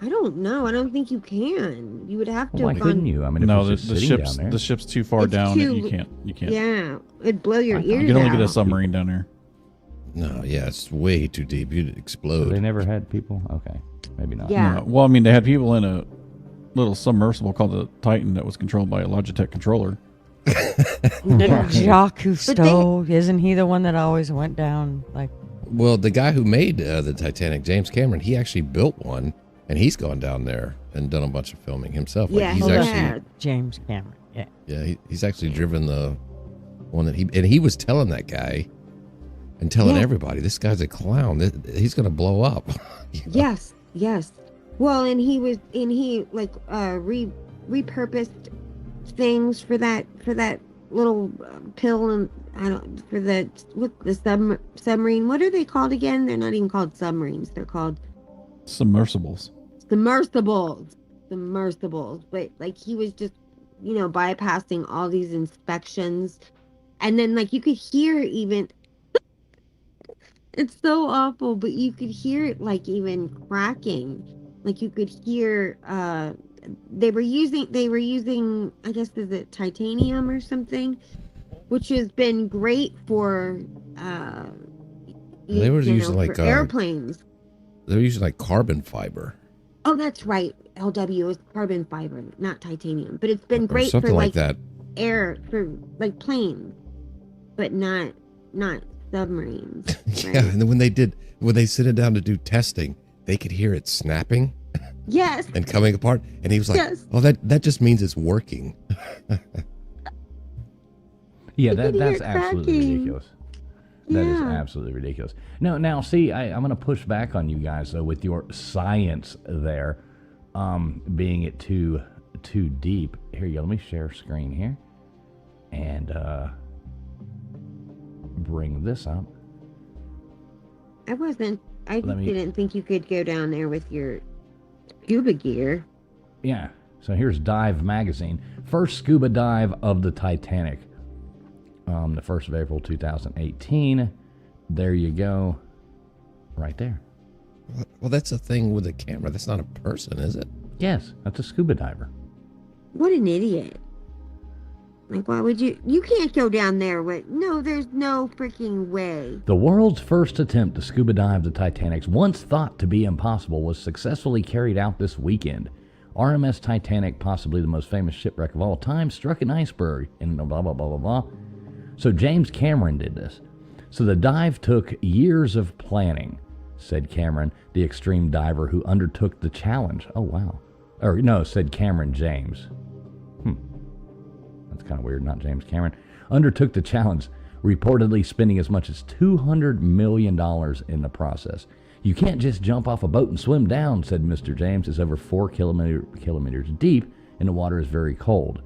S5: I don't know. I don't think you can. You would have to.
S1: Well, why
S5: have
S1: couldn't
S5: gone-
S1: you? I mean, if
S4: No,
S1: it's
S4: the
S1: just sitting
S4: ship's
S1: down there.
S4: the ship's too far
S5: It's
S4: down.
S5: too-
S4: You can't.
S5: Yeah, it'd blow your
S1: I thought-
S5: ears
S4: You can only
S5: out.
S4: get a submarine down there.
S2: No, yeah, it's way too deep. You'd
S1: So
S2: explode.
S1: they never had people? Okay, maybe not.
S5: Yeah.
S4: No. Well, I mean, they had people in a little submersible called the Titan that was controlled by a Logitech controller.
S3: Didn't Jacques Cousteau, isn't he the one that always went down? Like,
S2: Well, the guy who made the Titanic, James Cameron, he actually built one, and he's gone down there and done a bunch of filming himself.
S5: Yeah,
S2: he's
S5: he
S2: actually,
S5: has.
S3: James Cameron. Yeah.
S2: yeah, he's actually driven the one that he was telling that guy and telling
S5: Yeah.
S2: everybody, this guy's a clown. He's gonna blow up. You know?
S5: Yes, yes. Well, and he like repurposed things for that little pill, and I don't for the submarine. What are they called again? They're not even called submarines. They're called
S4: Submersibles.
S5: submersibles. But like he was just bypassing all these inspections, and then like you could hear even. It's so awful, but you could hear it like even cracking. Like you could hear they were using I guess is it titanium or something, which has been great for
S2: They were using like
S5: for airplanes.
S2: They were using like carbon fiber.
S5: Oh, that's right. LW is carbon fiber, not titanium. But it's been
S2: Or
S5: great
S2: something
S5: for
S2: like that.
S5: air for like planes, but not submarines.
S2: Yeah,
S5: right?
S2: and then when they sit it down to do testing, they could hear it snapping
S5: Yes.
S2: and coming apart. And he was like,
S5: Yes.
S2: "Oh, that just means it's working."
S1: Yeah,
S5: You could hear
S1: that's
S5: it
S1: absolutely
S5: cracking.
S1: ridiculous. That is
S5: Yeah.
S1: absolutely ridiculous. Now, see, I'm going to push back on you guys though with your science there, being it too deep. Here you go. Let me share screen here, and bring this up.
S5: I
S1: Let me-
S5: didn't think you could go down there with your scuba gear.
S1: Yeah. So here's Dive Magazine. First scuba dive of the Titanic. The 1st of April 2018. There you go. Right there.
S2: Well, that's a thing with a camera. That's not a person, is it?
S1: Yes, that's a scuba diver.
S5: What an idiot. Like, why would you can't go down there with, no, there's no freaking way.
S1: The world's first attempt to scuba dive the Titanic's once thought to be impossible was successfully carried out this weekend. RMS Titanic, possibly the most famous shipwreck of all time, struck an iceberg and blah, blah, blah, blah, blah. So James Cameron did this. So the dive took years of planning, said Cameron, the extreme diver who undertook the challenge. Oh, wow. Or no, said Cameron James. That's kind of weird, not James Cameron. Undertook the challenge, reportedly spending as much as $200 million in the process. You can't just jump off a boat and swim down, said Mr. James. It's over 4 kilometers deep, and the water is very cold.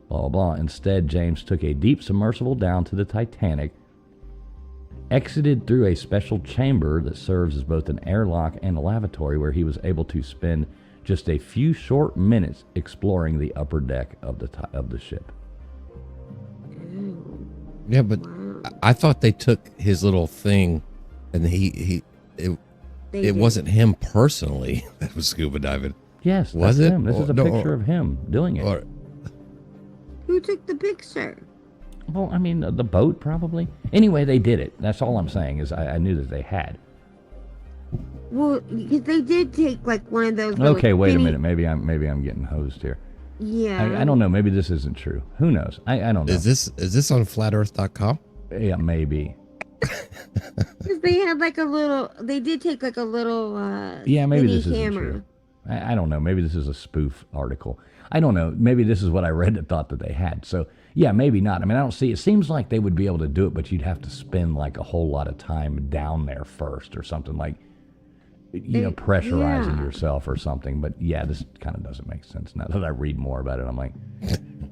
S1: Blah, blah, blah. Instead, James took a deep submersible down to the Titanic, exited through a special chamber that serves as both an airlock and a lavatory, where he was able to spend just a few short minutes exploring the upper deck of the ship.
S2: Yeah, but I thought they took his little thing, and it wasn't him personally that was scuba diving.
S1: Yes,
S2: Was
S1: that's
S2: it?
S1: him. This is a
S2: No,
S1: picture of him doing it.
S2: Or
S5: Who took the picture?
S1: Well, I mean, the boat probably. Anyway, they did it. That's all I'm saying is I knew that they had.
S5: Well, because they did take like one of those. little
S1: Okay, wait a
S5: skinny-
S1: minute. Maybe I'm getting hosed here.
S5: Yeah.
S1: I don't know. Maybe this isn't true. Who knows? I don't know.
S2: is this on flatearth.com?
S1: Yeah, maybe.
S5: 'Cause they had like a little. They did take like a little.
S1: Yeah, maybe
S5: skinny
S1: this isn't
S5: camera.
S1: true. I don't know. Maybe this is a spoof article. I don't know. Maybe this is what I read that thought that they had. So, yeah, maybe not. I mean, I don't see. It seems like they would be able to do it, but you'd have to spend like a whole lot of time down there first or something like, pressurizing
S5: Yeah.
S1: yourself or something. But yeah, this kind of doesn't make sense now that I read more about it. I'm like,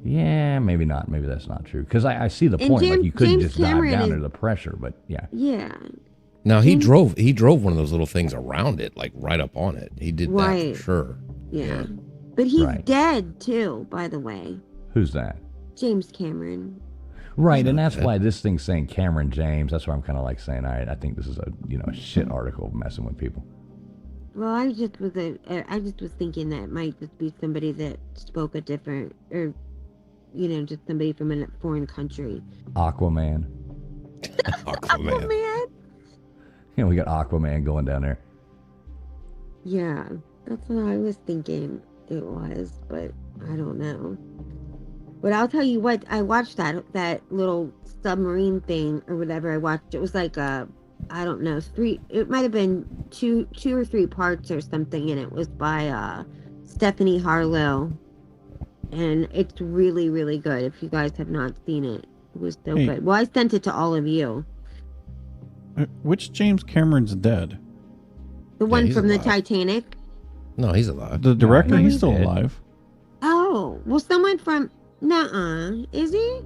S1: yeah, maybe not. Maybe that's not true. Because I see the
S5: And
S1: point. Like you couldn't
S5: James
S1: just dive
S5: Cameron
S1: down
S5: is-
S1: under the pressure, but yeah.
S5: Yeah.
S2: Now he drove one of those little things around it, like right up on it. He did that
S5: Right.
S2: for sure.
S5: Yeah. But he's
S1: Right.
S5: dead too, by the way.
S1: Who's that?
S5: James Cameron.
S1: Right, and that's why this thing's saying Cameron James. That's why I'm kind of like saying, all right, I think this is a a shit article messing with people.
S5: Well, I just was thinking that it might just be somebody that spoke a different, or just somebody from a foreign country.
S1: Aquaman.
S2: Aquaman.
S5: Man.
S1: We got Aquaman going down there.
S5: Yeah, that's what I was thinking it was, but I don't know. But I'll tell you what, I watched that little submarine thing or whatever I watched. It was like I don't know, it might have been two or three parts or something, and it was by Stephanie Harlow. And it's really, really good. If you guys have not seen it, it was so good. Well, I sent it to all of you.
S4: Which James Cameron's dead?
S5: The one
S2: he's
S5: from the
S2: alive.
S5: Titanic.
S2: No, he's alive.
S4: The director,
S1: No,
S4: he's
S1: he's
S4: still
S1: dead.
S4: alive.
S5: Oh, well, someone from is he?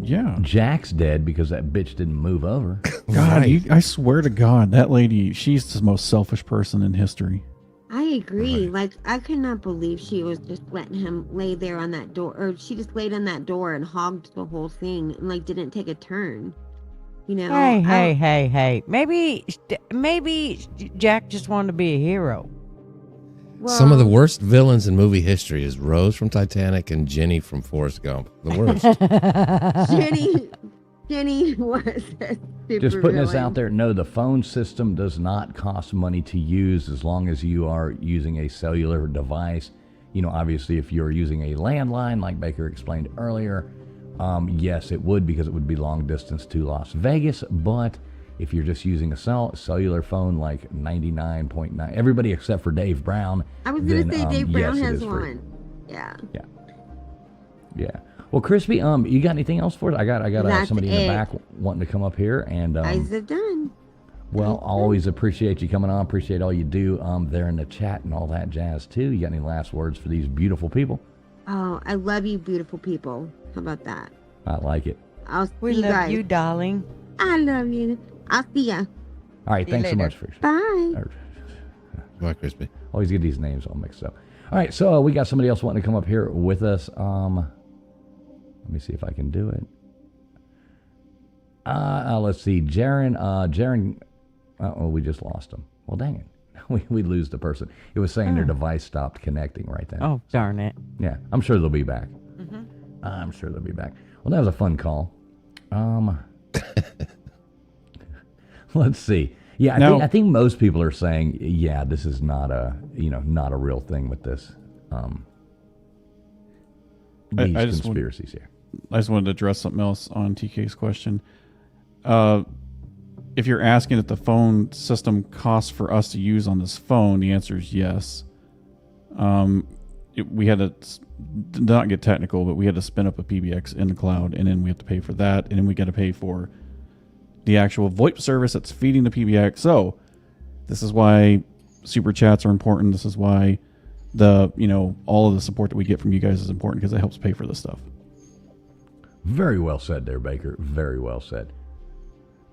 S4: Yeah.
S1: Jack's dead because that bitch didn't move over.
S4: God,
S2: Right.
S4: I swear to God, that lady, she's the most selfish person in history.
S5: I agree.
S2: Right.
S5: Like, I could not believe she was just letting him lay there on that door, or she just laid on that door and hogged the whole thing and like didn't take a turn.
S3: Hey. Maybe Jack just wanted to be a hero.
S2: Some of the worst villains in movie history is Rose from Titanic and Jenny from Forrest Gump. The worst.
S5: Jenny was a super
S1: Just putting this
S5: villain.
S1: out there. No, the phone system does not cost money to use as long as you are using a cellular device. Obviously, if you're using a landline, like Baker explained earlier, yes, it would, because it would be long distance to Las Vegas. But if you're just using a cellular phone, like 99.9, everybody except for Dave Brown.
S5: I was going
S1: then,
S5: to say Dave Brown
S1: yes, it
S5: has
S1: is free.
S5: one. Yeah.
S1: Yeah. Well, Crispy, you got anything else for us? I got
S5: That's
S1: somebody in the
S5: it.
S1: back wanting to come up here, and
S5: Eyes are done.
S1: well, always appreciate you coming on. Appreciate all you do there in the chat and all that jazz too. You got any last words for these beautiful people?
S5: Oh, I love you, beautiful people. How about that?
S1: I like it.
S5: I'll see
S3: We
S5: you
S3: love
S5: guys.
S3: you, darling.
S5: I love you. I'll see ya.
S1: All right,
S3: See you
S1: thanks so
S3: later.
S1: much for
S5: Bye.
S2: Bye, Crispy.
S1: always get these names all mixed up. All right, so we got somebody else wanting to come up here with us. Let me see if I can do it. Let's see, Jaren. Oh, we just lost him. Well, dang it. We lose the person. It was saying their device stopped connecting right then.
S3: Oh, darn it.
S1: Yeah, I'm sure they'll be back. I'm sure they'll be back. Well, that was a fun call. Let's see. Yeah, I think most people are saying, yeah, this is not a a real thing with this. These
S4: I just
S1: conspiracies here.
S4: I just wanted to address something else on TK's question. If you're asking if the phone system costs for us to use on this phone, the answer is yes. We had to not get technical, but we had to spin up a PBX in the cloud, and then we have to pay for that, and then we got to pay for the actual VoIP service that's feeding the PBX. So this is why super chats are important. This is why all of the support that we get from you guys is important, because it helps pay for this stuff.
S1: Very well said there, Baker. Very well said.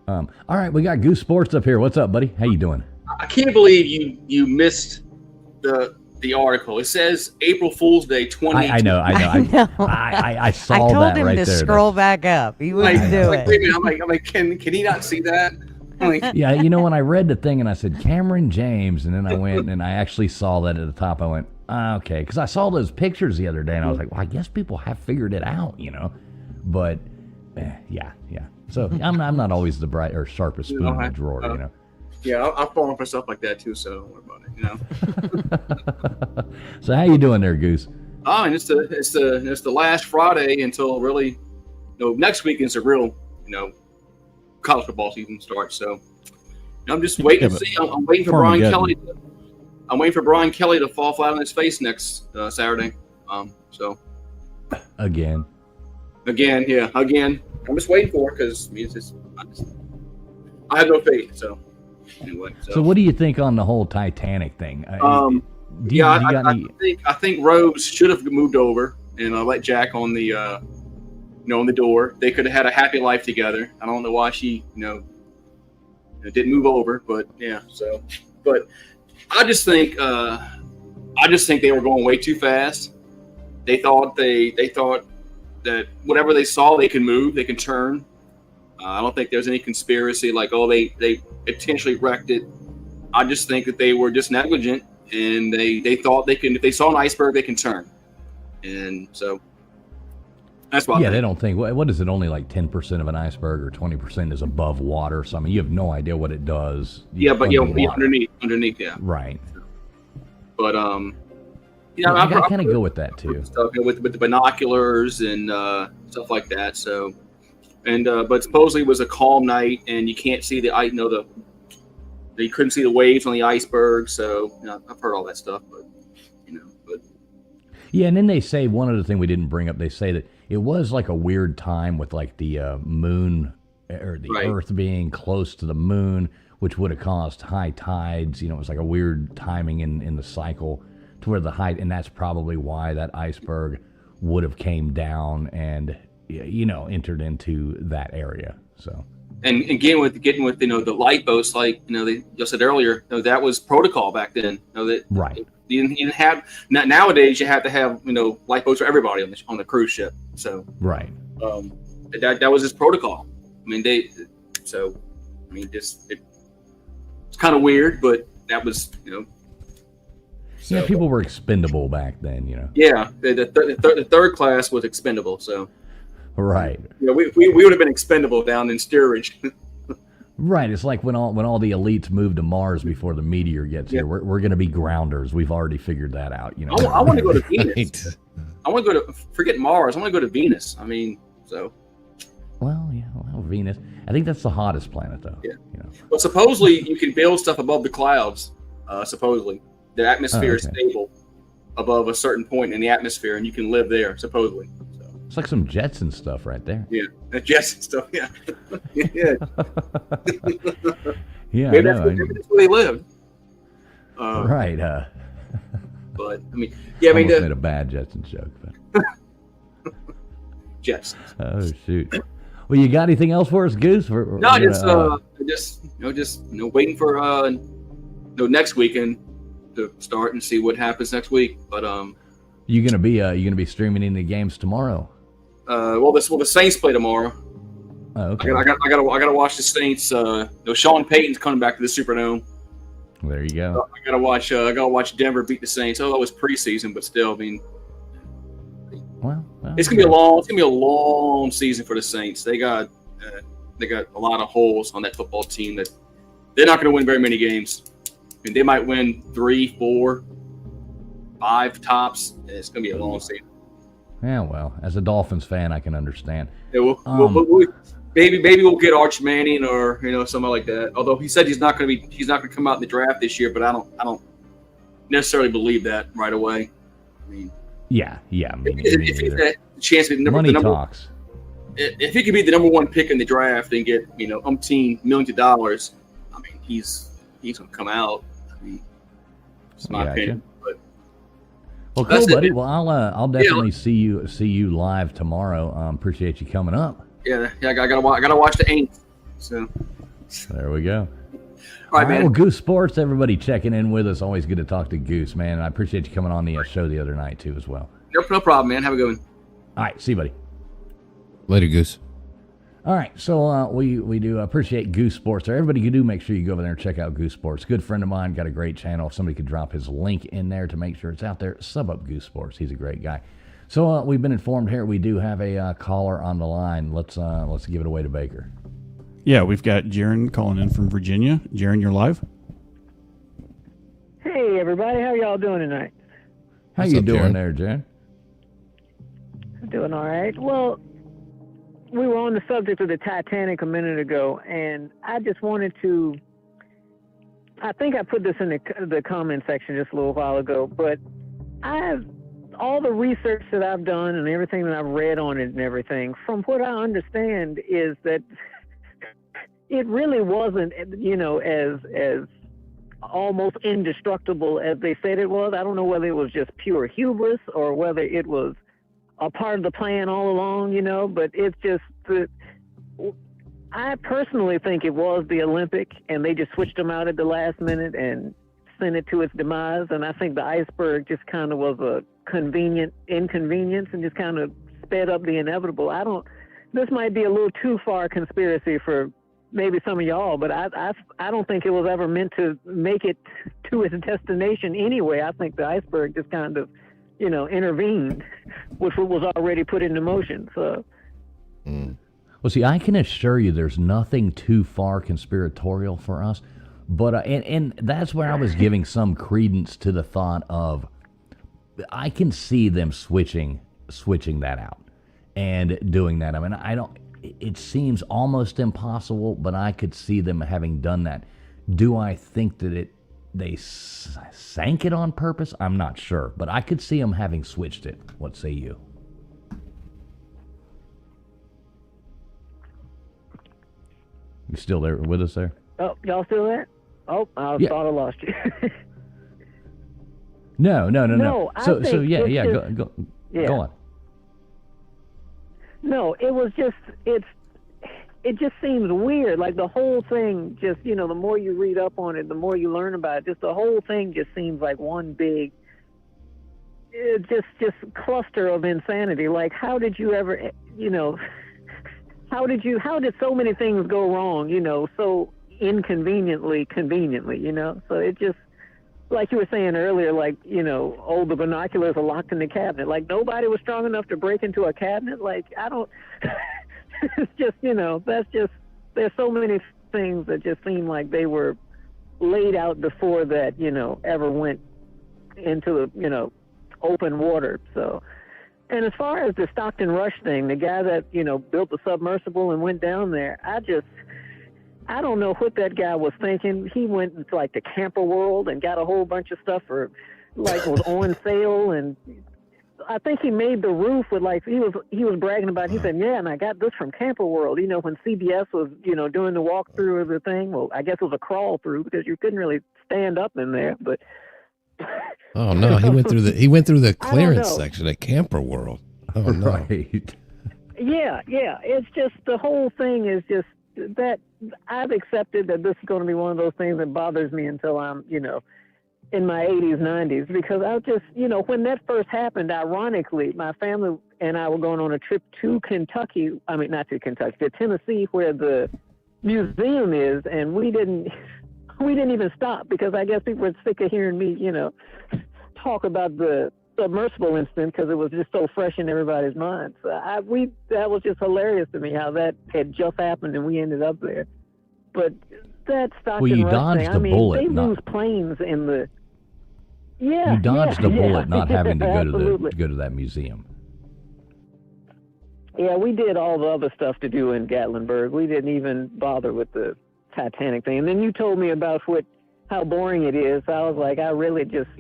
S1: All right, we got Goose Sports up here. What's up, buddy? How you doing?
S6: I can't believe you missed the article. It says April Fool's Day 2018.
S1: I know.
S3: know.
S1: I saw
S3: I told
S1: that
S3: him
S1: right
S3: to
S1: there.
S3: scroll back up. He wouldn't do
S6: Wait
S3: it.
S6: a minute. I'm like, can he not see that? I'm like,
S1: Yeah, when I read the thing and I said Cameron James, and then I went and I actually saw that at the top. I went, okay, because I saw those pictures the other day and I was like, well, I guess people have figured it out, But yeah. So I'm not always the bright or sharpest spoon in the drawer,
S6: yeah, I've fallen for stuff like that too, so don't worry about it.
S1: So how you doing there, Goose?
S6: Oh, and it's the last Friday until really, next week is the real, college football season starts. So I'm just waiting to see. I'm waiting for Brian Kelly. I'm waiting for Brian Kelly to fall flat on his face next Saturday. So
S1: Again.
S6: Again. I'm just waiting for it because I have no faith. So anyway.
S1: So what do you think on the whole Titanic thing?
S6: I think Rose should have moved over and let Jack on the on the door. They could have had a happy life together. I don't know why she It didn't move over, but yeah. So, but I just think they were going way too fast. They thought that whatever they saw, they can move, they can turn. I don't think there's any conspiracy like, oh, they intentionally wrecked it. I just think that they were just negligent, and they thought they can, if they saw an iceberg, they can turn. And so that's why.
S1: Yeah, they don't think, what is it, only like 10% of an iceberg or 20% is above water. So, I mean, you have no idea what it does.
S6: Yeah, but underneath, yeah.
S1: Right.
S6: But,
S1: yeah, I kind of go with that too.
S6: Stuff, with the binoculars and stuff like that. So, and but supposedly it was a calm night, and you can't see the ice. You couldn't see the waves on the iceberg. So, I've heard all that stuff, but
S1: yeah. And then they say one other thing we didn't bring up. They say that it was like a weird time with like the moon or the Earth being close to the moon, which would have caused high tides. It was like a weird timing in the cycle to where the height, and that's probably why that iceberg would have came down and entered into that area. So,
S6: and again with the lifeboats, like they just said earlier, that was protocol back then. That
S1: right.
S6: You didn't have, nowadays you have to have lifeboats for everybody on the cruise ship. So
S1: right.
S6: That was his protocol. I mean it's kind of weird, but that was
S1: So, yeah, people were expendable back then,
S6: Yeah, the third class was expendable. So,
S1: right.
S6: We would have been expendable down in steerage.
S1: Right. It's like when all the elites move to Mars before the meteor gets here. We're going to be grounders. We've already figured that out.
S6: I want to go to Venus. I want to go to forget Mars. I want to go to Venus. I mean, so.
S1: Well, yeah, Venus. I think that's the hottest planet, though.
S6: Yeah. But supposedly you can build stuff above the clouds. Supposedly. The atmosphere is stable above a certain point in the atmosphere, and you can live there, supposedly. So.
S1: It's like some Jetson stuff right there.
S6: Yeah, Jetson stuff, yeah. Yeah.
S1: Yeah,
S6: maybe that's where they lived.
S1: Right.
S6: But, I mean, yeah, I mean...
S1: Almost made a bad Jetson joke. But.
S6: Jetson.
S1: Oh, shoot. Well, you got anything else for us, Goose?
S6: No, just waiting for next weekend to start and see what happens next week. But
S1: you gonna be streaming in the games tomorrow?
S6: The Saints play tomorrow.
S1: Oh, okay.
S6: I gotta watch the Saints. Sean Payton's coming back to the Superdome.
S1: There you go.
S6: I gotta watch Denver beat the Saints. Oh, that was preseason, but still, I mean,
S1: well
S6: it's gonna be a long season for the Saints. They got a lot of holes on that football team that they're not gonna win very many games. I mean, they might win 3, 4, 5 tops. It's going to be a long season.
S1: Yeah, well, as a Dolphins fan, I can understand.
S6: Yeah, maybe we'll get Arch Manning or something like that. Although he said he's not going to come out in the draft this year, but I don't necessarily believe that right away. I mean,
S1: yeah. I mean,
S6: if he's the chance to be
S1: money talks.
S6: If he could be the number 1 pick in the draft and get umpteen millions of dollars, I mean, he's going to come out. I mean, it's my opinion. But
S1: well, cool, buddy. Well, I'll definitely see you live tomorrow. Appreciate you coming up.
S6: Yeah. I gotta watch the Aints. So
S1: there we go.
S6: All right, man.
S1: Well, Goose Sports, everybody checking in with us. Always good to talk to Goose, man. And I appreciate you coming on the show the other night too, as well.
S6: No problem, man. Have a good one.
S1: All right, see you, buddy.
S2: Later, Goose.
S1: All right, so we do appreciate Goose Sports. Everybody, you do make sure you go over there and check out Goose Sports. Good friend of mine, got a great channel. If somebody could drop his link in there to make sure it's out there, sub up Goose Sports. He's a great guy. So we've been informed here we do have a caller on the line. Let's give it away to Baker.
S4: Yeah, we've got Jaron calling in from Virginia. Jaron, you're live.
S7: Hey, everybody. How y'all doing tonight?
S1: How you doing there, Jaron?
S7: Doing all right. Well, we were on the subject of the Titanic a minute ago, and I just wanted to, I think I put this in the comment section just a little while ago, but all the research that I've done and everything that I've read on it and everything, from what I understand is that it really wasn't, as almost indestructible as they said it was. I don't know whether it was just pure hubris or whether it was a part of the plan all along, but it's just I personally think it was the Olympic, and they just switched them out at the last minute and sent it to its demise. And I think the iceberg just kind of was a convenient inconvenience and just kind of sped up the inevitable. This might be a little too far conspiracy for maybe some of y'all, but I don't think it was ever meant to make it to its destination anyway. I think the iceberg just kind of, intervened with what was already put into motion. So.
S1: Well, see, I can assure you there's nothing too far conspiratorial for us, but and that's where I was giving some credence to the thought of I can see them switching that out and doing that. I mean, it seems almost impossible, but I could see them having done that. Do I think that they sank it on purpose? I'm not sure, but I could see them having switched it. What say you? You still there with us there?
S7: Oh, y'all still there? Oh, I thought I lost you.
S1: No. So yeah. Go on.
S7: No, it was just it just seems weird. Like the whole thing, just the more you read up on it, the more you learn about it. Just the whole thing just seems like one big, just cluster of insanity. Like how did you ever, How did so many things go wrong, so conveniently? So it just, like you were saying earlier, like, the binoculars are locked in the cabinet. Like nobody was strong enough to break into a cabinet. Like, it's just, there's so many things that just seem like they were laid out before that, ever went into the, open water. So. And as far as the Stockton Rush thing, the guy that, built the submersible and went down there, I don't know what that guy was thinking. He went into like the camper world and got a whole bunch of stuff was on sale. And I think he made the roof with he was bragging about, he said, yeah, and I got this from Camper World. When CBS was, doing the walkthrough of the thing, well, I guess it was a crawl through because you couldn't really stand up in there, but.
S2: Oh no, he went through the clearance section at Camper World. Oh no.
S1: Right.
S7: Yeah. It's just the whole thing is just that I've accepted that this is going to be one of those things that bothers me until I'm, in my 80s, 90s, because I just, when that first happened, ironically, my family and I were going on a trip to Kentucky. I mean, not to Kentucky, to Tennessee, where the museum is, and we didn't even stop because I guess people were sick of hearing me, talk about the submersible incident because it was just so fresh in everybody's minds. So that was just hilarious to me how that had just happened and we ended up there. But that Stockton Rush thing, they lose planes in the. Yeah,
S1: you dodged a bullet not having to
S7: go
S1: to that museum.
S7: Yeah, we did all the other stuff to do in Gatlinburg. We didn't even bother with the Titanic thing. And then you told me about how boring it is. I was like, I really just,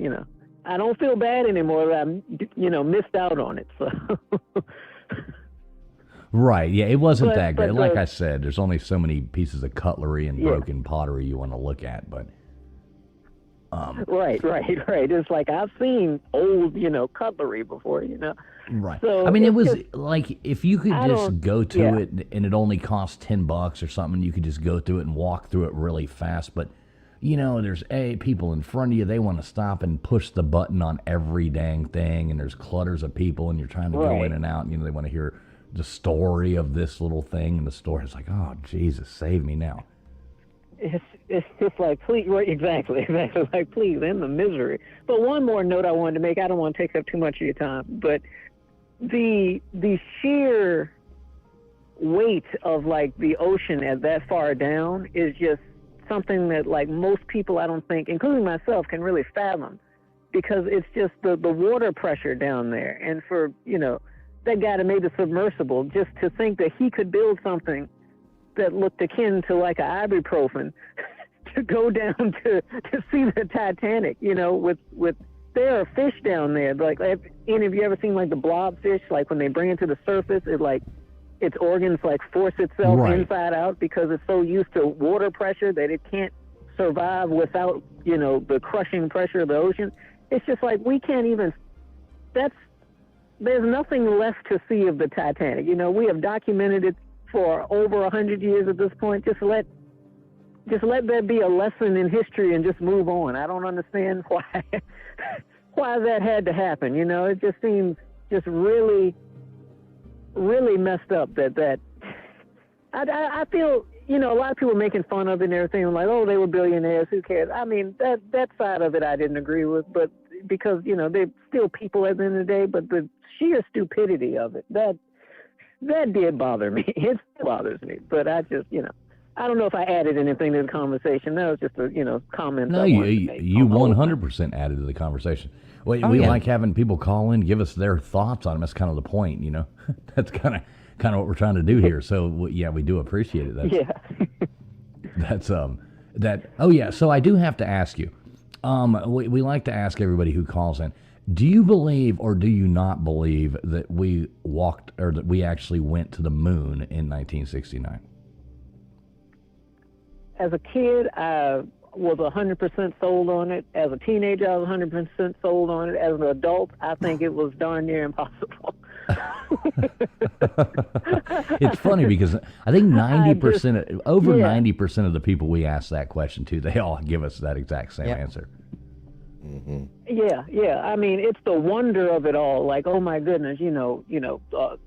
S7: I don't feel bad anymore that I, missed out on it. So.
S1: Right. Yeah, it wasn't that great. Like I said, there's only so many pieces of cutlery and broken pottery you want to look at, but.
S7: Right. It's like I've seen old, cutlery before,
S1: Right.
S7: So
S1: I mean, it was like if you could just go to it and it only cost $10 or something, you could just go through it and walk through it really fast. But, there's people in front of you. They want to stop and push the button on every dang thing. And there's clutters of people and you're trying to go in and out. And, they want to hear the story of this little thing. And the story is like, oh, Jesus, save me now.
S7: It's just like, please, right, exactly, like, please, end the misery. But one more note I wanted to make, I don't want to take up too much of your time, but the sheer weight of, the ocean at that far down is just something that, most people, I don't think, including myself, can really fathom, because it's just the water pressure down there. And for, that guy that made the submersible, just to think that he could build something that looked akin to like an ibuprofen to go down to see the Titanic, with there are fish down there. Like, any of you ever seen the blobfish? Like when they bring it to the surface, its organs force itself inside out because it's so used to water pressure that it can't survive without, the crushing pressure of the ocean. It's just like we can't even. There's nothing left to see of the Titanic. We have documented it for over 100 years at this point. Just let that be a lesson in history and just move on. I don't understand why that had to happen. You know, it just seems just really, really messed up that I feel, you know, a lot of people making fun of it and everything, like, oh, they were billionaires, who cares? I mean, that side of it I didn't agree with, but because, you know, they're still people at the end of the day, but the sheer stupidity of it, that did bother me. It still bothers me, but I just, you know, I don't know if I added anything to the conversation. That was just a, you know, comment.
S1: No, you 100% added to the conversation. We like having people call in, give us their thoughts on them. That's kind of the point, you know. That's kind of what we're trying to do here. So yeah, we do appreciate it. So I do have to ask you. We like to ask everybody who calls in. Do you believe or do you not believe that we walked or that we actually went to the moon in 1969?
S7: As a kid, I was 100% sold on it. As a teenager, I was 100% sold on it. As an adult, I think it was darn near impossible.
S1: It's funny because I think 90% of the people we ask that question to, they all give us that exact same answer.
S7: Mm-hmm. Yeah. I mean, it's the wonder of it all. Like, oh my goodness,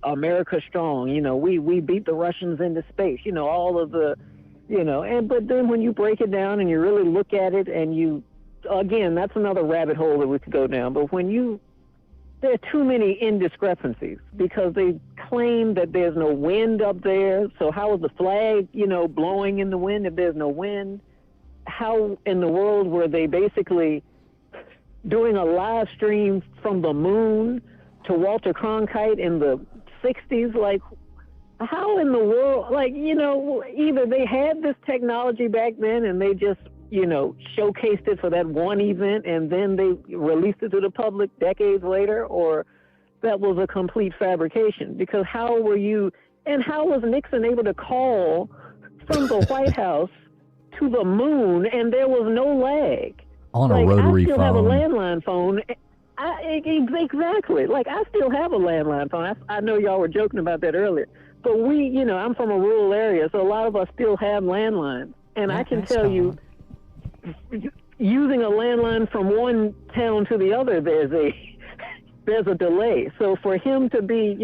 S7: America strong. You know, we beat the Russians into space. You know, all of the, but then when you break it down and you really look at it, and again, that's another rabbit hole that we could go down. But there are too many indiscrepancies because they claim that there's no wind up there. So how is the flag, blowing in the wind if there's no wind? How in the world were they basically doing a live stream from the moon to Walter Cronkite in the 60s? Like, how in the world, either they had this technology back then and they just, showcased it for that one event and then they released it to the public decades later, or that was a complete fabrication. Because how was Nixon able to call from the White House to the moon and there was no lag?
S1: On a rotary phone.
S7: I still have a landline phone. Exactly. Like, I still have a landline phone. I know y'all were joking about that earlier. But I'm from a rural area, so a lot of us still have landlines. And I can tell you, using a landline from one town to the other, there's a delay. So for him to be,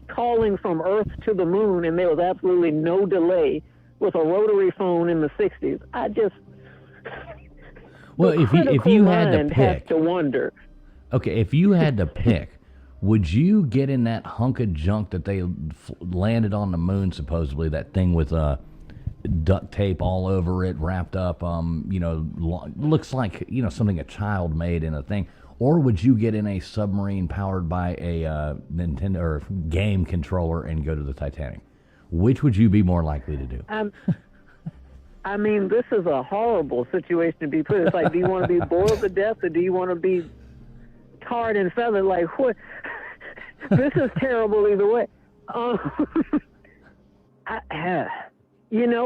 S7: calling from Earth to the moon and there was absolutely no delay with a rotary phone in the 60s,
S1: Well, if you had to pick,
S7: has to wonder.
S1: Okay, if you had to pick, would you get in that hunk of junk that they landed on the moon, supposedly, that thing with duct tape all over it, wrapped up, looks like, something a child made in a thing? Or would you get in a submarine powered by a Nintendo or game controller and go to the Titanic? Which would you be more likely to do?
S7: I mean, this is a horrible situation to be put. It's like, do you want to be boiled to death or do you want to be tarred and feathered? Like, what? This is terrible either way.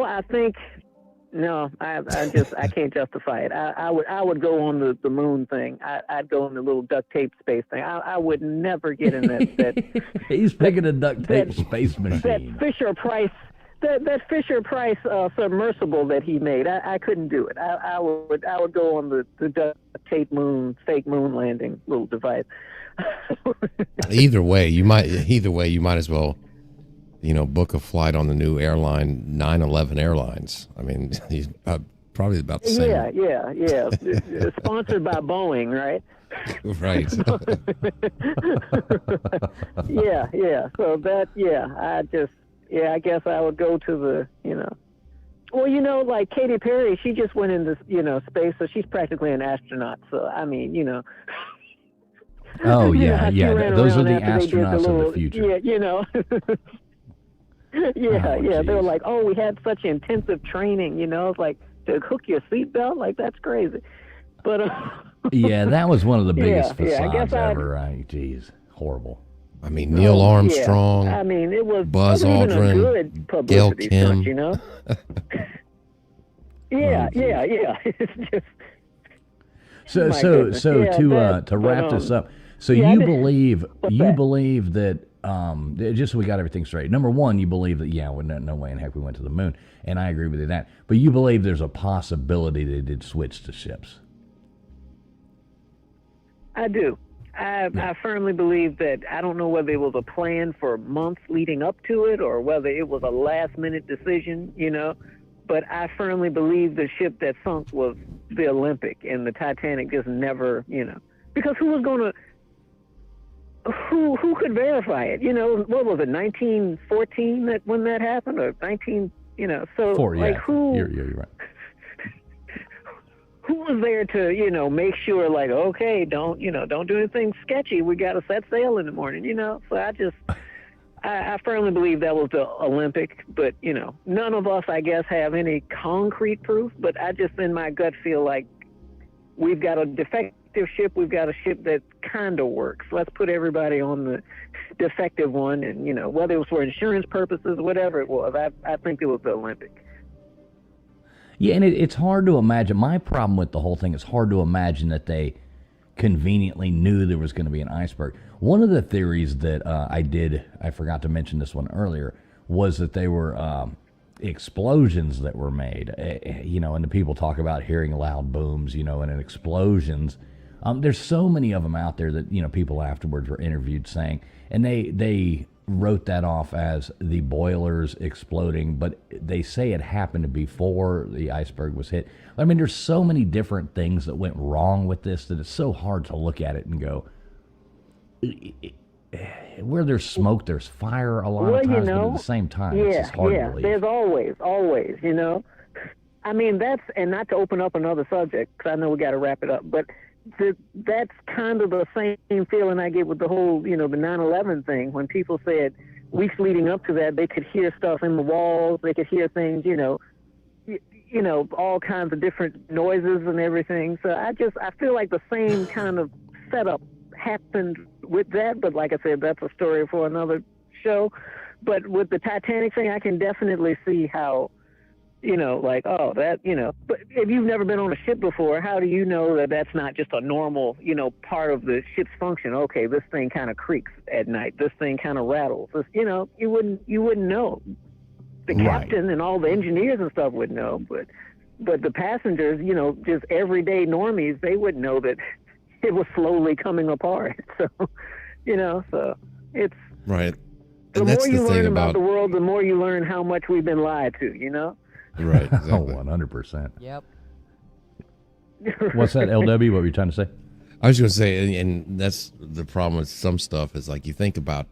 S7: I think, no, I can't justify it. I would go on the moon thing. I'd go on the little duct tape space thing. I would never get in that.
S1: He's picking a duct tape space machine.
S7: That Fisher Price submersible that he made. I couldn't do it. I would go on the duct tape fake moon landing little device.
S2: Either way, you might as well, book a flight on the new airline, 9/11 Airlines. I mean, he's probably about the same.
S7: Yeah. Sponsored by Boeing, right?
S2: Right.
S7: Yeah. So that, I guess I would go to the, Well, like Katy Perry, she just went into, space, so she's practically an astronaut. So, I mean,
S1: Oh, yeah. Those are the astronauts of the future.
S7: Yeah. They were like, oh, we had such intensive training, it's like to hook your seatbelt. Like, that's crazy. But
S1: yeah, that was one of the biggest facades ever. Right? Jeez, horrible.
S2: I mean, Neil Armstrong.
S7: I mean, it was
S2: Buzz Aldrin,
S7: good publicity
S2: Gail Kim.
S7: stunt, Yeah. It's just.
S1: So to wrap this up. So
S7: Yeah,
S1: you believe
S7: that?
S1: that just so we got everything straight. Number one, you believe that well, no way in heck we went to the moon, and I agree with you that. But you believe there's a possibility they did switch to ships.
S7: I do. I firmly believe that. I don't know whether it was a plan for months leading up to it or whether it was a last minute decision, but I firmly believe the ship that sunk was the Olympic, and the Titanic just never, because who was going to, who could verify it? What was it, 1914 when that happened, or 19, so
S1: Four,
S7: like
S1: yeah.
S7: who?
S1: You're right.
S7: Who was there to, make sure, like, okay, don't do anything sketchy. We got to set sail in the morning, So I firmly believe that was the Olympic, but, none of us, I guess, have any concrete proof, but I just, in my gut, feel like we've got a defective ship. We've got a ship that kind of works. Let's put everybody on the defective one, and, whether it was for insurance purposes, whatever it was, I think it was the Olympic.
S1: Yeah, and it's hard to imagine. My problem with the whole thing is hard to imagine that they conveniently knew there was going to be an iceberg. One of the theories that I forgot to mention this one earlier, was that they were explosions that were made. And the people talk about hearing loud booms, and explosions. There's so many of them out there that, people afterwards were interviewed saying, and they wrote that off as the boilers exploding, but they say it happened before the iceberg was hit. I mean, there's so many different things that went wrong with this that it's so hard to look at it and go, where there's smoke, there's fire a lot of times, but at the same time, it's just hard to believe.
S7: There's always, I mean, and not to open up another subject, because I know we got to wrap it up, but that's kind of the same feeling I get with the whole, the 9/11 thing. When people said weeks leading up to that, they could hear stuff in the walls, they could hear things, all kinds of different noises and everything. So I feel like the same kind of setup happened with that. But like I said, that's a story for another show. But with the Titanic thing, I can definitely see how, but if you've never been on a ship before, how do you know that that's not just a normal, part of the ship's function? Okay, this thing kind of creaks at night. This thing kind of rattles. This, you wouldn't know. The captain and all the engineers and stuff would know, but the passengers, just everyday normies, they wouldn't know that it was slowly coming apart. So, so it's
S2: right.
S7: The
S2: and that's
S7: more you
S2: the
S7: learn
S2: thing
S7: about the world, the more you learn how much we've been lied to.
S2: Right. Exactly.
S1: Oh, 100%.
S3: Yep.
S1: What's that, LW? What were you trying to say?
S2: I was going to say, and that's the problem with some stuff is like you think about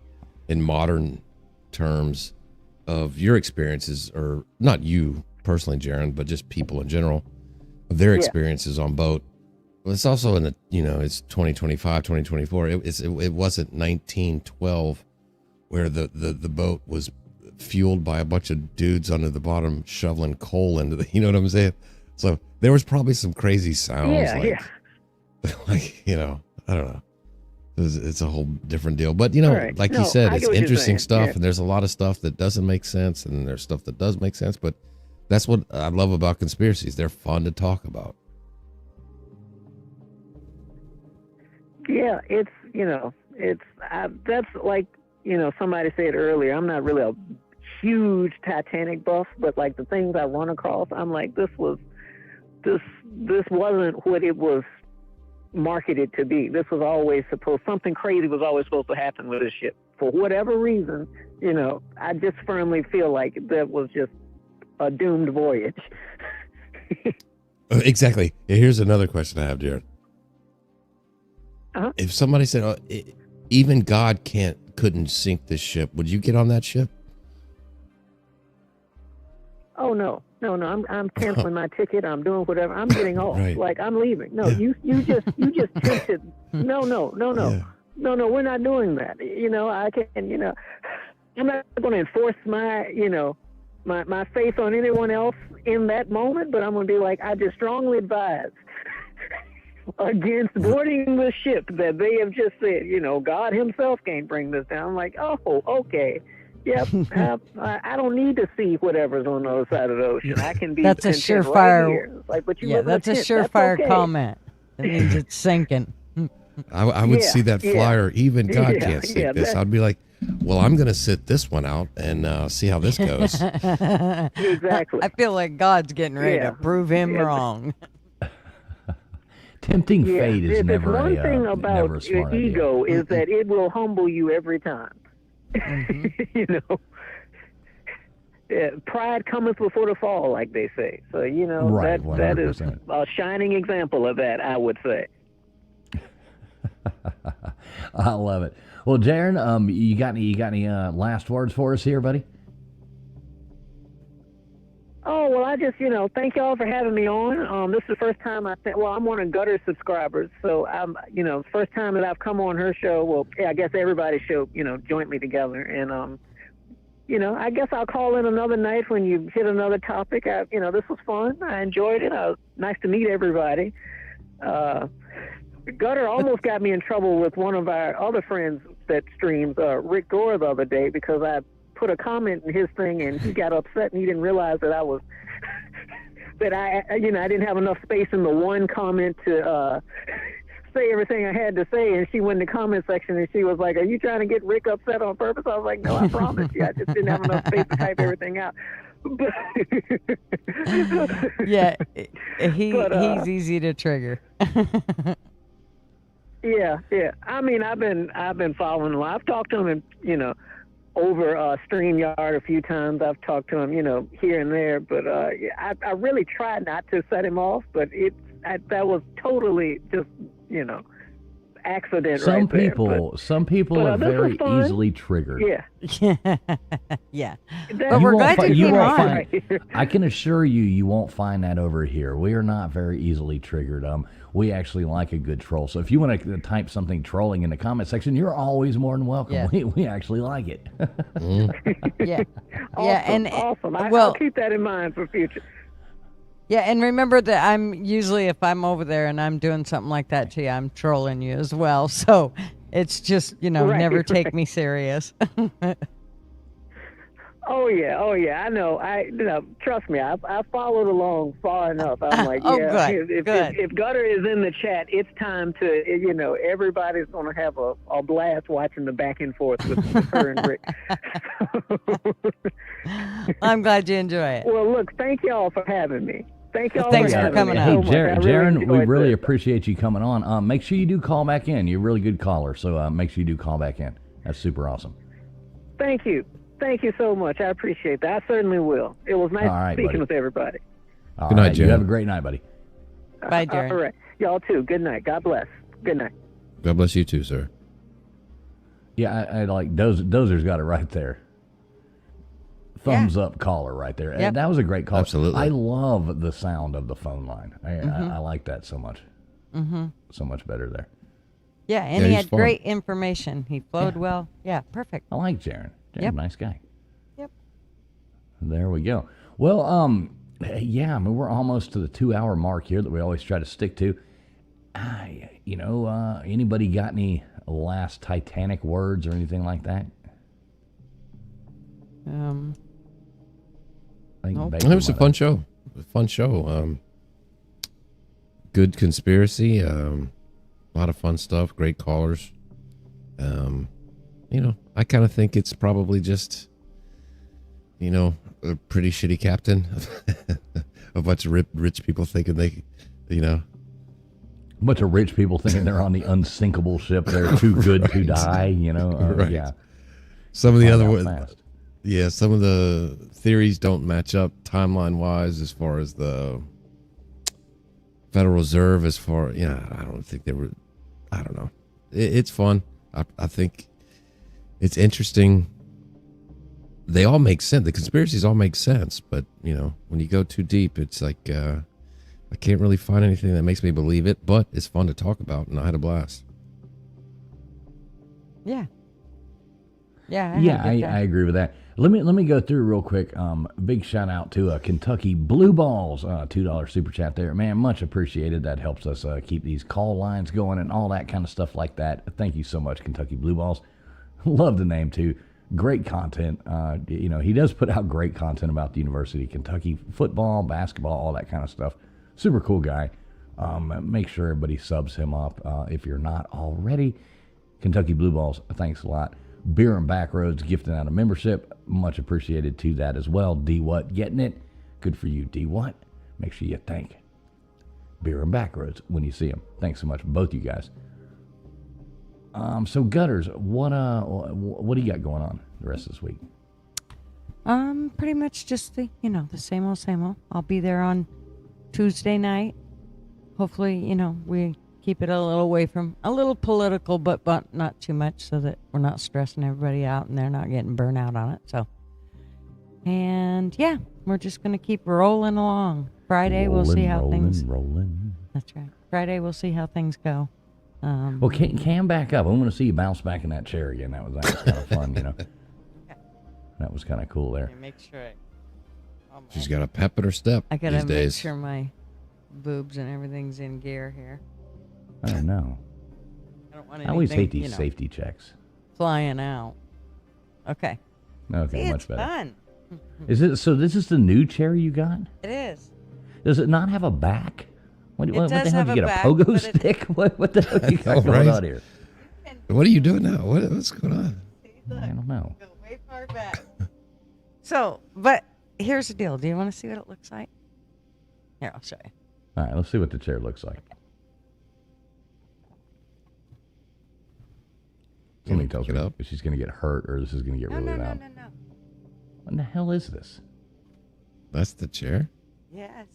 S2: in modern terms of your experiences, or not you personally, Jaron, but just people in general, their experiences on boat. Well, it's also in the, it's 2025, 2024. It wasn't 1912 where the boat was fueled by a bunch of dudes under the bottom shoveling coal into the, you know what I'm saying? So there was probably some crazy sounds like, I don't know. It's a whole different deal. But, like you said, it's interesting stuff. Yeah. And there's a lot of stuff that doesn't make sense. And there's stuff that does make sense. But that's what I love about conspiracies. They're fun to talk about.
S7: Yeah, that's like, somebody said earlier, I'm not really a huge Titanic buff, but like the things I run across, I'm like, this wasn't what it was marketed to be. This was always something crazy was always supposed to happen with this ship. For whatever reason, I just firmly feel like that was just a doomed voyage.
S2: Exactly. Here's another question I have, Jared.
S7: Uh-huh.
S2: If somebody said, even God couldn't sink this ship, would you get on that ship?
S7: Oh no. I'm canceling my ticket. I'm doing whatever. I'm getting off.
S2: Right.
S7: Like I'm leaving. No, you just tempted. No.
S2: Yeah.
S7: No, we're not doing that. I can. I'm not going to enforce my my faith on anyone else in that moment. But I'm going to be like, I just strongly advise against boarding the ship that they have just said, God himself can't bring this down. I'm like, oh, okay. Yep. I don't need to see whatever's on the other side of the ocean. I can be
S3: that's a surefire
S7: right here. Like, but you
S3: that's a surefire comment. That means it's sinking.
S2: I would see that flyer. Even God
S7: Yeah,
S2: can't stick
S7: yeah,
S2: this.
S7: that-
S2: I'd be like, well, I'm going to sit this one out and see how this goes.
S7: Exactly.
S3: I feel like God's getting ready
S7: Yeah.
S3: to prove him
S7: Yeah.
S3: wrong.
S1: Tempting
S7: Yeah,
S1: fate is
S7: if
S1: never
S7: it's one thing
S1: never
S7: about
S1: a smart idea.
S7: ego is that it will humble you every time. You know, yeah, pride cometh before the fall, like they say. So you know
S1: Right,
S7: that is
S1: 100%.
S7: a shining example of that, I would say.
S1: I love it. Well, Jaron, you got any last words for us here, buddy?
S7: Oh, well, I just, thank y'all for having me on. This is the first time I'm one of Gutter's subscribers, so I'm, first time that I've come on her show. Well, yeah, I guess everybody's show, jointly together. And, I guess I'll call in another night when you hit another topic. This was fun. I enjoyed it. Nice to meet everybody. Gutter almost got me in trouble with one of our other friends that streams, Rick Gore, the other day, because I put a comment in his thing and he got upset and he didn't realize that I was that I didn't have enough space in the one comment to say everything I had to say. And she went in the comment section and she was like, "Are you trying to get Rick upset on purpose?" I was like, "No, I promise you, I just didn't have enough space to type everything out."
S3: Yeah, he's easy to trigger.
S7: Yeah. I mean, I've been following him. I've talked to him, over StreamYard a few times. I've talked to him, here and there. But I really tried not to set him off. But that was totally just, accident.
S1: Some
S7: right there.
S1: people, some people are
S7: this was
S1: very
S7: fun.
S1: easily triggered.
S7: Yeah.
S3: Yeah.
S7: That-
S3: But we're glad you came on.
S1: find. I can assure you, you won't find that over here. We are not very easily triggered. We actually like a good troll. So if you want to type something trolling in the comment section, you're always more than welcome.
S3: Yeah.
S1: We actually like it.
S3: Yeah.
S7: Awesome,
S3: Yeah, and
S7: awesome.
S3: well,
S7: I'll keep that in mind for future.
S3: yeah, and remember that I'm usually, if I'm over there and I'm doing something like that to you, I'm trolling you as well. So it's just,
S7: Right,
S3: never take
S7: right.
S3: me serious.
S7: Oh yeah. I know. Trust me. I followed along far enough. I'm like,
S3: Oh,
S7: yeah.
S3: good,
S7: If Gutter is in the chat, it's time to, everybody's gonna have a blast watching the back and forth with her and Rick.
S3: I'm glad you enjoy it.
S7: Well, look, thank y'all for having me. Thank y'all
S3: Thanks
S7: for
S3: for
S7: having
S3: coming
S7: me
S3: on.
S1: Hey,
S7: so much. I
S1: Jaron, we
S7: enjoyed
S1: really
S7: this.
S1: appreciate you coming on. Make sure you do call back in. You're a really good caller, so make sure you do call back in. That's super awesome.
S7: Thank you. Thank you so much. I appreciate that. I certainly will. It was nice
S1: All right,
S7: speaking
S1: buddy.
S7: with everybody.
S1: All
S2: Good night,
S1: right, you
S2: Jaron.
S1: have a great night, buddy.
S3: Bye, Jaron.
S7: All right. Y'all too. Good night. God bless. Good night.
S2: God bless you too, sir.
S1: Yeah, I like Dozer's got it right there. Thumbs up caller right there.
S3: Yep.
S1: That was a great call.
S2: Absolutely.
S1: I love the sound of the phone line. I like that so much. So much better there.
S3: Yeah, and
S2: Yeah,
S3: he
S2: he's
S3: had
S2: fun.
S3: great information. He flowed well. Yeah, perfect.
S1: I like Jaron. Jaron,
S3: Yep.
S1: nice guy.
S3: Yep.
S1: There we go. Well, yeah, I mean, we're almost to the 2-hour mark here that we always try to stick to. Anybody got any last Titanic words or anything like that? I think
S3: Nope.
S1: Baker
S2: It was a
S1: might
S2: fun
S1: have.
S2: show. A fun show. Good conspiracy. A lot of fun stuff. Great callers. I kind of think it's probably just, a pretty shitty captain. A bunch of rich people thinking they.
S1: A bunch of rich people thinking they're on the unsinkable ship. They're too good to die,
S2: Right.
S1: Yeah.
S2: Some of the
S1: Find
S2: other
S1: out
S2: ones.
S1: fast.
S2: Yeah, some of the theories don't match up timeline-wise as far as the Federal Reserve. I don't think they were. I don't know. It's fun. I think it's interesting. They all make sense. The conspiracies all make sense, but when you go too deep, it's like I can't really find anything that makes me believe it. But it's fun to talk about, and I had a blast.
S3: Yeah. Yeah.
S1: I agree with that. Let me go through real quick. Big shout out to Kentucky Blue Balls, $2 super chat there, man. Much appreciated. That helps us keep these call lines going and all that kind of stuff like that. Thank you so much, Kentucky Blue Balls. Love the name too. Great content. He does put out great content about the University of Kentucky football, basketball, all that kind of stuff. Super cool guy. Make sure everybody subs him up if you're not already. Kentucky Blue Balls, thanks a lot. Beer and Backroads gifting out a membership. Much appreciated to that as well. D What getting it. Good for you, D What. Make sure you thank Beer and Backroads when you see them. Thanks so much, both you guys. So Gutters, what do you got going on the rest of this week?
S3: Pretty much just the same old. I'll be there on Tuesday night. Hopefully, we keep it a little away from a little political, but not too much, so that we're not stressing everybody out and they're not getting burnt out on it. So, and yeah, we're just gonna keep rolling along. Friday we'll see how things.
S1: Rolling.
S3: That's right. Friday we'll see how things go.
S1: Well, Cam, back up. I want to see you bounce back in that chair again. That was kind of fun, Okay. That was kind of cool there.
S3: Make sure.
S2: She's got a pep in her step
S3: I gotta
S2: these
S3: make
S2: days.
S3: sure my boobs and everything's in gear here.
S1: I don't know.
S3: I don't want
S1: I always hate
S3: anything,
S1: these safety checks.
S3: flying out. Okay.
S1: Okay,
S3: See,
S1: much
S3: it's
S1: better.
S3: fun.
S1: Is it so? This is the new chair you got?
S3: It is.
S1: Does it not have a back? What the
S3: does
S1: hell
S3: have
S1: did you
S3: a
S1: get?
S3: back,
S1: A pogo
S3: but it-
S1: stick? What the hell you got
S2: Oh,
S1: going
S2: right.
S1: on here?
S2: What are you doing now? What's going on?
S1: I don't know.
S3: Go way far back. So, but here's the deal. Do you want to see what it looks like? Here, I'll show you.
S1: All right, let's see what the chair looks like. Somebody tells
S2: Pick
S1: me
S2: it up.
S1: if she's going to get hurt or this is going to get
S3: No,
S1: really
S3: no, no,
S1: loud.
S3: no, no.
S1: What in the hell is this?
S2: That's the chair?
S3: Yes.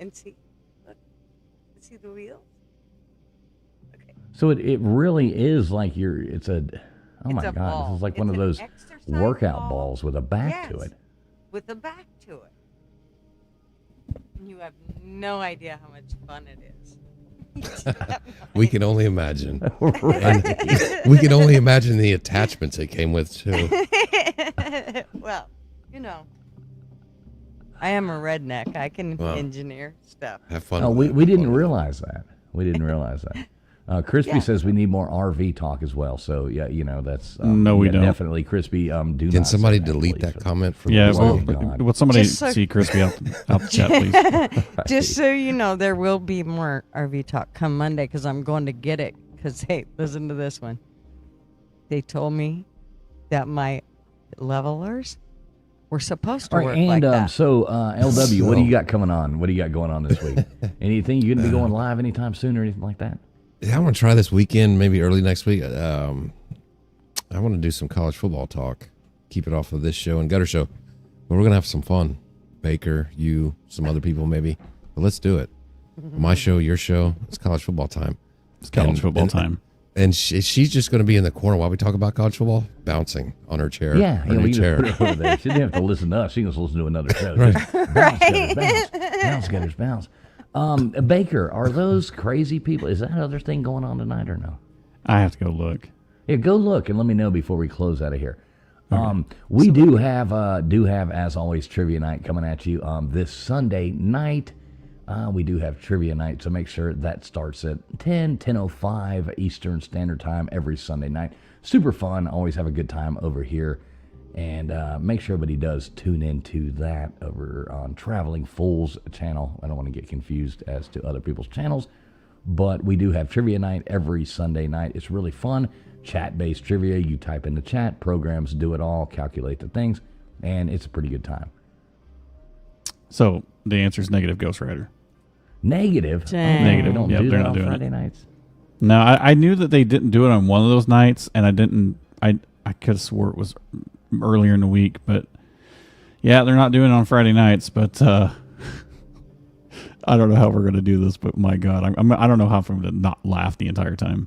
S3: And see, look. See the wheels? Okay.
S1: So it really is like it's a, oh
S3: It's
S1: my
S3: a
S1: God,
S3: ball.
S1: this is like
S3: It's
S1: one of
S3: an
S1: those
S3: exercise
S1: workout
S3: ball.
S1: balls with a back to
S3: Yes.
S1: it.
S3: With a back to it. You have no idea how much fun it is.
S2: We can only imagine.
S1: Right.
S2: We can only imagine the attachments it came with, too.
S3: Well, I am a redneck. I can
S2: Wow.
S3: engineer stuff.
S2: Have fun.
S1: Oh,
S2: with
S1: we
S2: that.
S1: didn't realize that. We didn't realize that. Crispy
S3: Yeah.
S1: says we need more RV talk as well. So yeah, that's
S4: No, we
S1: yeah,
S4: don't.
S1: definitely. Crispy, do
S2: Can
S1: not
S2: somebody
S1: say
S2: delete
S1: please.
S2: that comment from
S4: Yeah,
S2: the
S1: Oh,
S2: list?
S1: God.
S4: would somebody
S3: Just so-
S4: see Crispy out the chat, please?
S3: Just so you know, there will be more RV talk come Monday because I'm going to get it. Because, hey, listen to this one. They told me that my levelers were supposed to
S1: All right,
S3: work
S1: and
S3: like that.
S1: so LW, what do you got coming on? What do you got going on this week? Anything you gonna be going live anytime soon or anything like that?
S2: Yeah, I want to try this weekend, maybe early next week. I want to do some college football talk. Keep it off of this show and Gutter Show. But we're going to have some fun. Baker, you, some other people maybe. But let's do it. My show, your show. It's college football time.
S4: It's college football time.
S2: And she's just going to be in the corner while we talk about college football, bouncing on her chair.
S1: Yeah,
S2: her
S1: we
S2: new
S1: can
S2: chair.
S1: just put it over there. She didn't have to listen to us. She can just listen to another show.
S2: Right.
S1: Just bounce, Gutters, bounce, Gutters, bounce. Baker, are those crazy people? Is that other thing going on tonight or no?
S4: I have to go look.
S1: Yeah, go look and let me know before we close out of here. We do have as always trivia night coming at you this Sunday night. We do have trivia night, so make sure that starts at 10:05 Eastern Standard Time every Sunday night. Super fun. Always have a good time over here. And make sure everybody does tune into that over on Traveling Fools channel. I don't want to get confused as to other people's channels, but we do have trivia night every Sunday night. It's really fun. Chat-based trivia. You type in the chat, programs do it all, calculate the things, and it's a pretty good time.
S4: So the answer is negative, Ghost Rider.
S1: Negative?
S3: Dang.
S4: Negative.
S1: They don't
S4: Yep,
S1: do
S4: they're
S1: that
S4: not
S1: on
S4: doing it.
S1: Friday nights?
S4: No, I knew that they didn't do it on one of those nights, and I could have swore it was earlier in the week, but yeah, they're not doing it on Friday nights. But I don't know how we're going to do this. But my God, I don't know how I'm going to not laugh the entire time.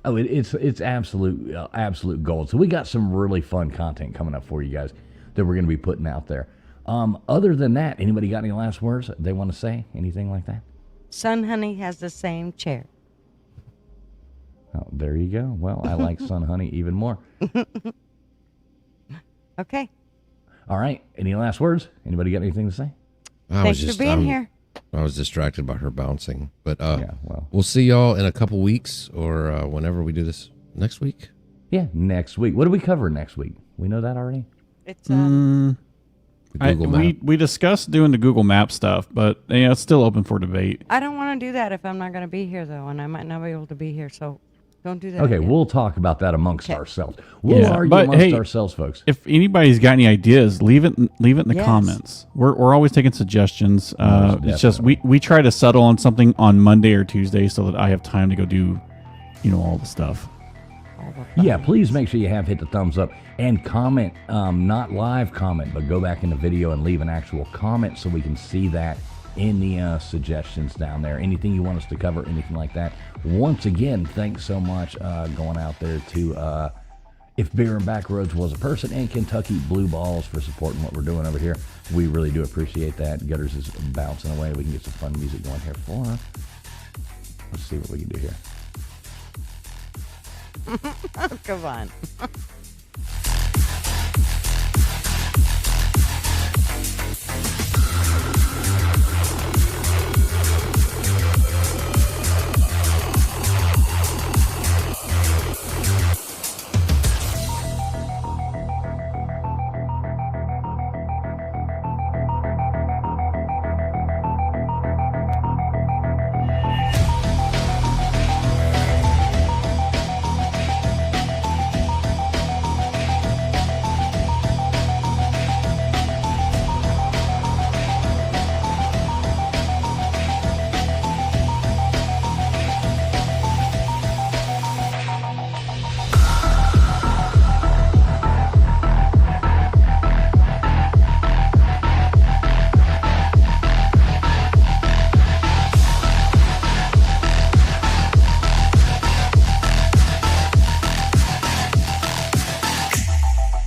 S1: Oh, it's absolute gold. So we got some really fun content coming up for you guys that we're going to be putting out there. Other than that, anybody got any last words they want to say? Anything like that?
S3: Sun Honey has the same chair.
S1: Oh, there you go. Well, I like Sun Honey even more.
S3: Okay.
S1: All right. Any last words? Anybody got anything to say?
S3: Thanks for being here.
S2: I was distracted by her bouncing. But
S1: Yeah, well.
S2: we'll see y'all in a couple weeks or whenever we do this next week.
S1: Yeah, next week. What do we cover next week? We know that already?
S3: It's
S2: Google Map.
S4: We discussed doing the Google Map stuff, but it's still open for debate.
S3: I don't want to do that if I'm not going to be here, though, and I might not be able to be here, so don't do that.
S1: Okay,
S3: again.
S1: we'll talk about that amongst ourselves. We'll argue
S4: but
S1: amongst
S4: hey,
S1: ourselves, folks.
S4: If anybody's got any ideas, leave it in the
S3: Yes.
S4: comments. We're always taking suggestions.
S1: Most
S4: It's just we try to settle on something on Monday or Tuesday so that I have time to go do, all the stuff.
S1: Yeah, please make sure you have hit the thumbs up and comment, not live comment, but go back in the video and leave an actual comment so we can see that in the suggestions down there. Anything you want us to cover, anything like that. Once again, thanks so much going out there to If Beer and Backroads Was a Person and Kentucky Blue Balls for supporting what we're doing over here. We really do appreciate that. Gutters is bouncing away. We can get some fun music going here for us. Let's see what we can do here.
S3: Come on.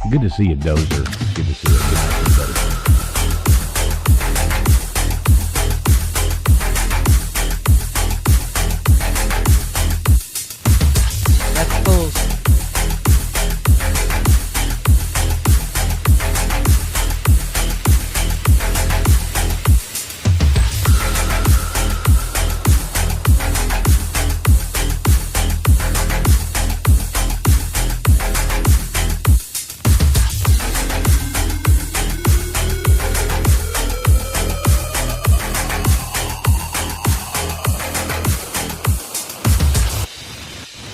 S1: Good to see you, Dozer. Good to see you.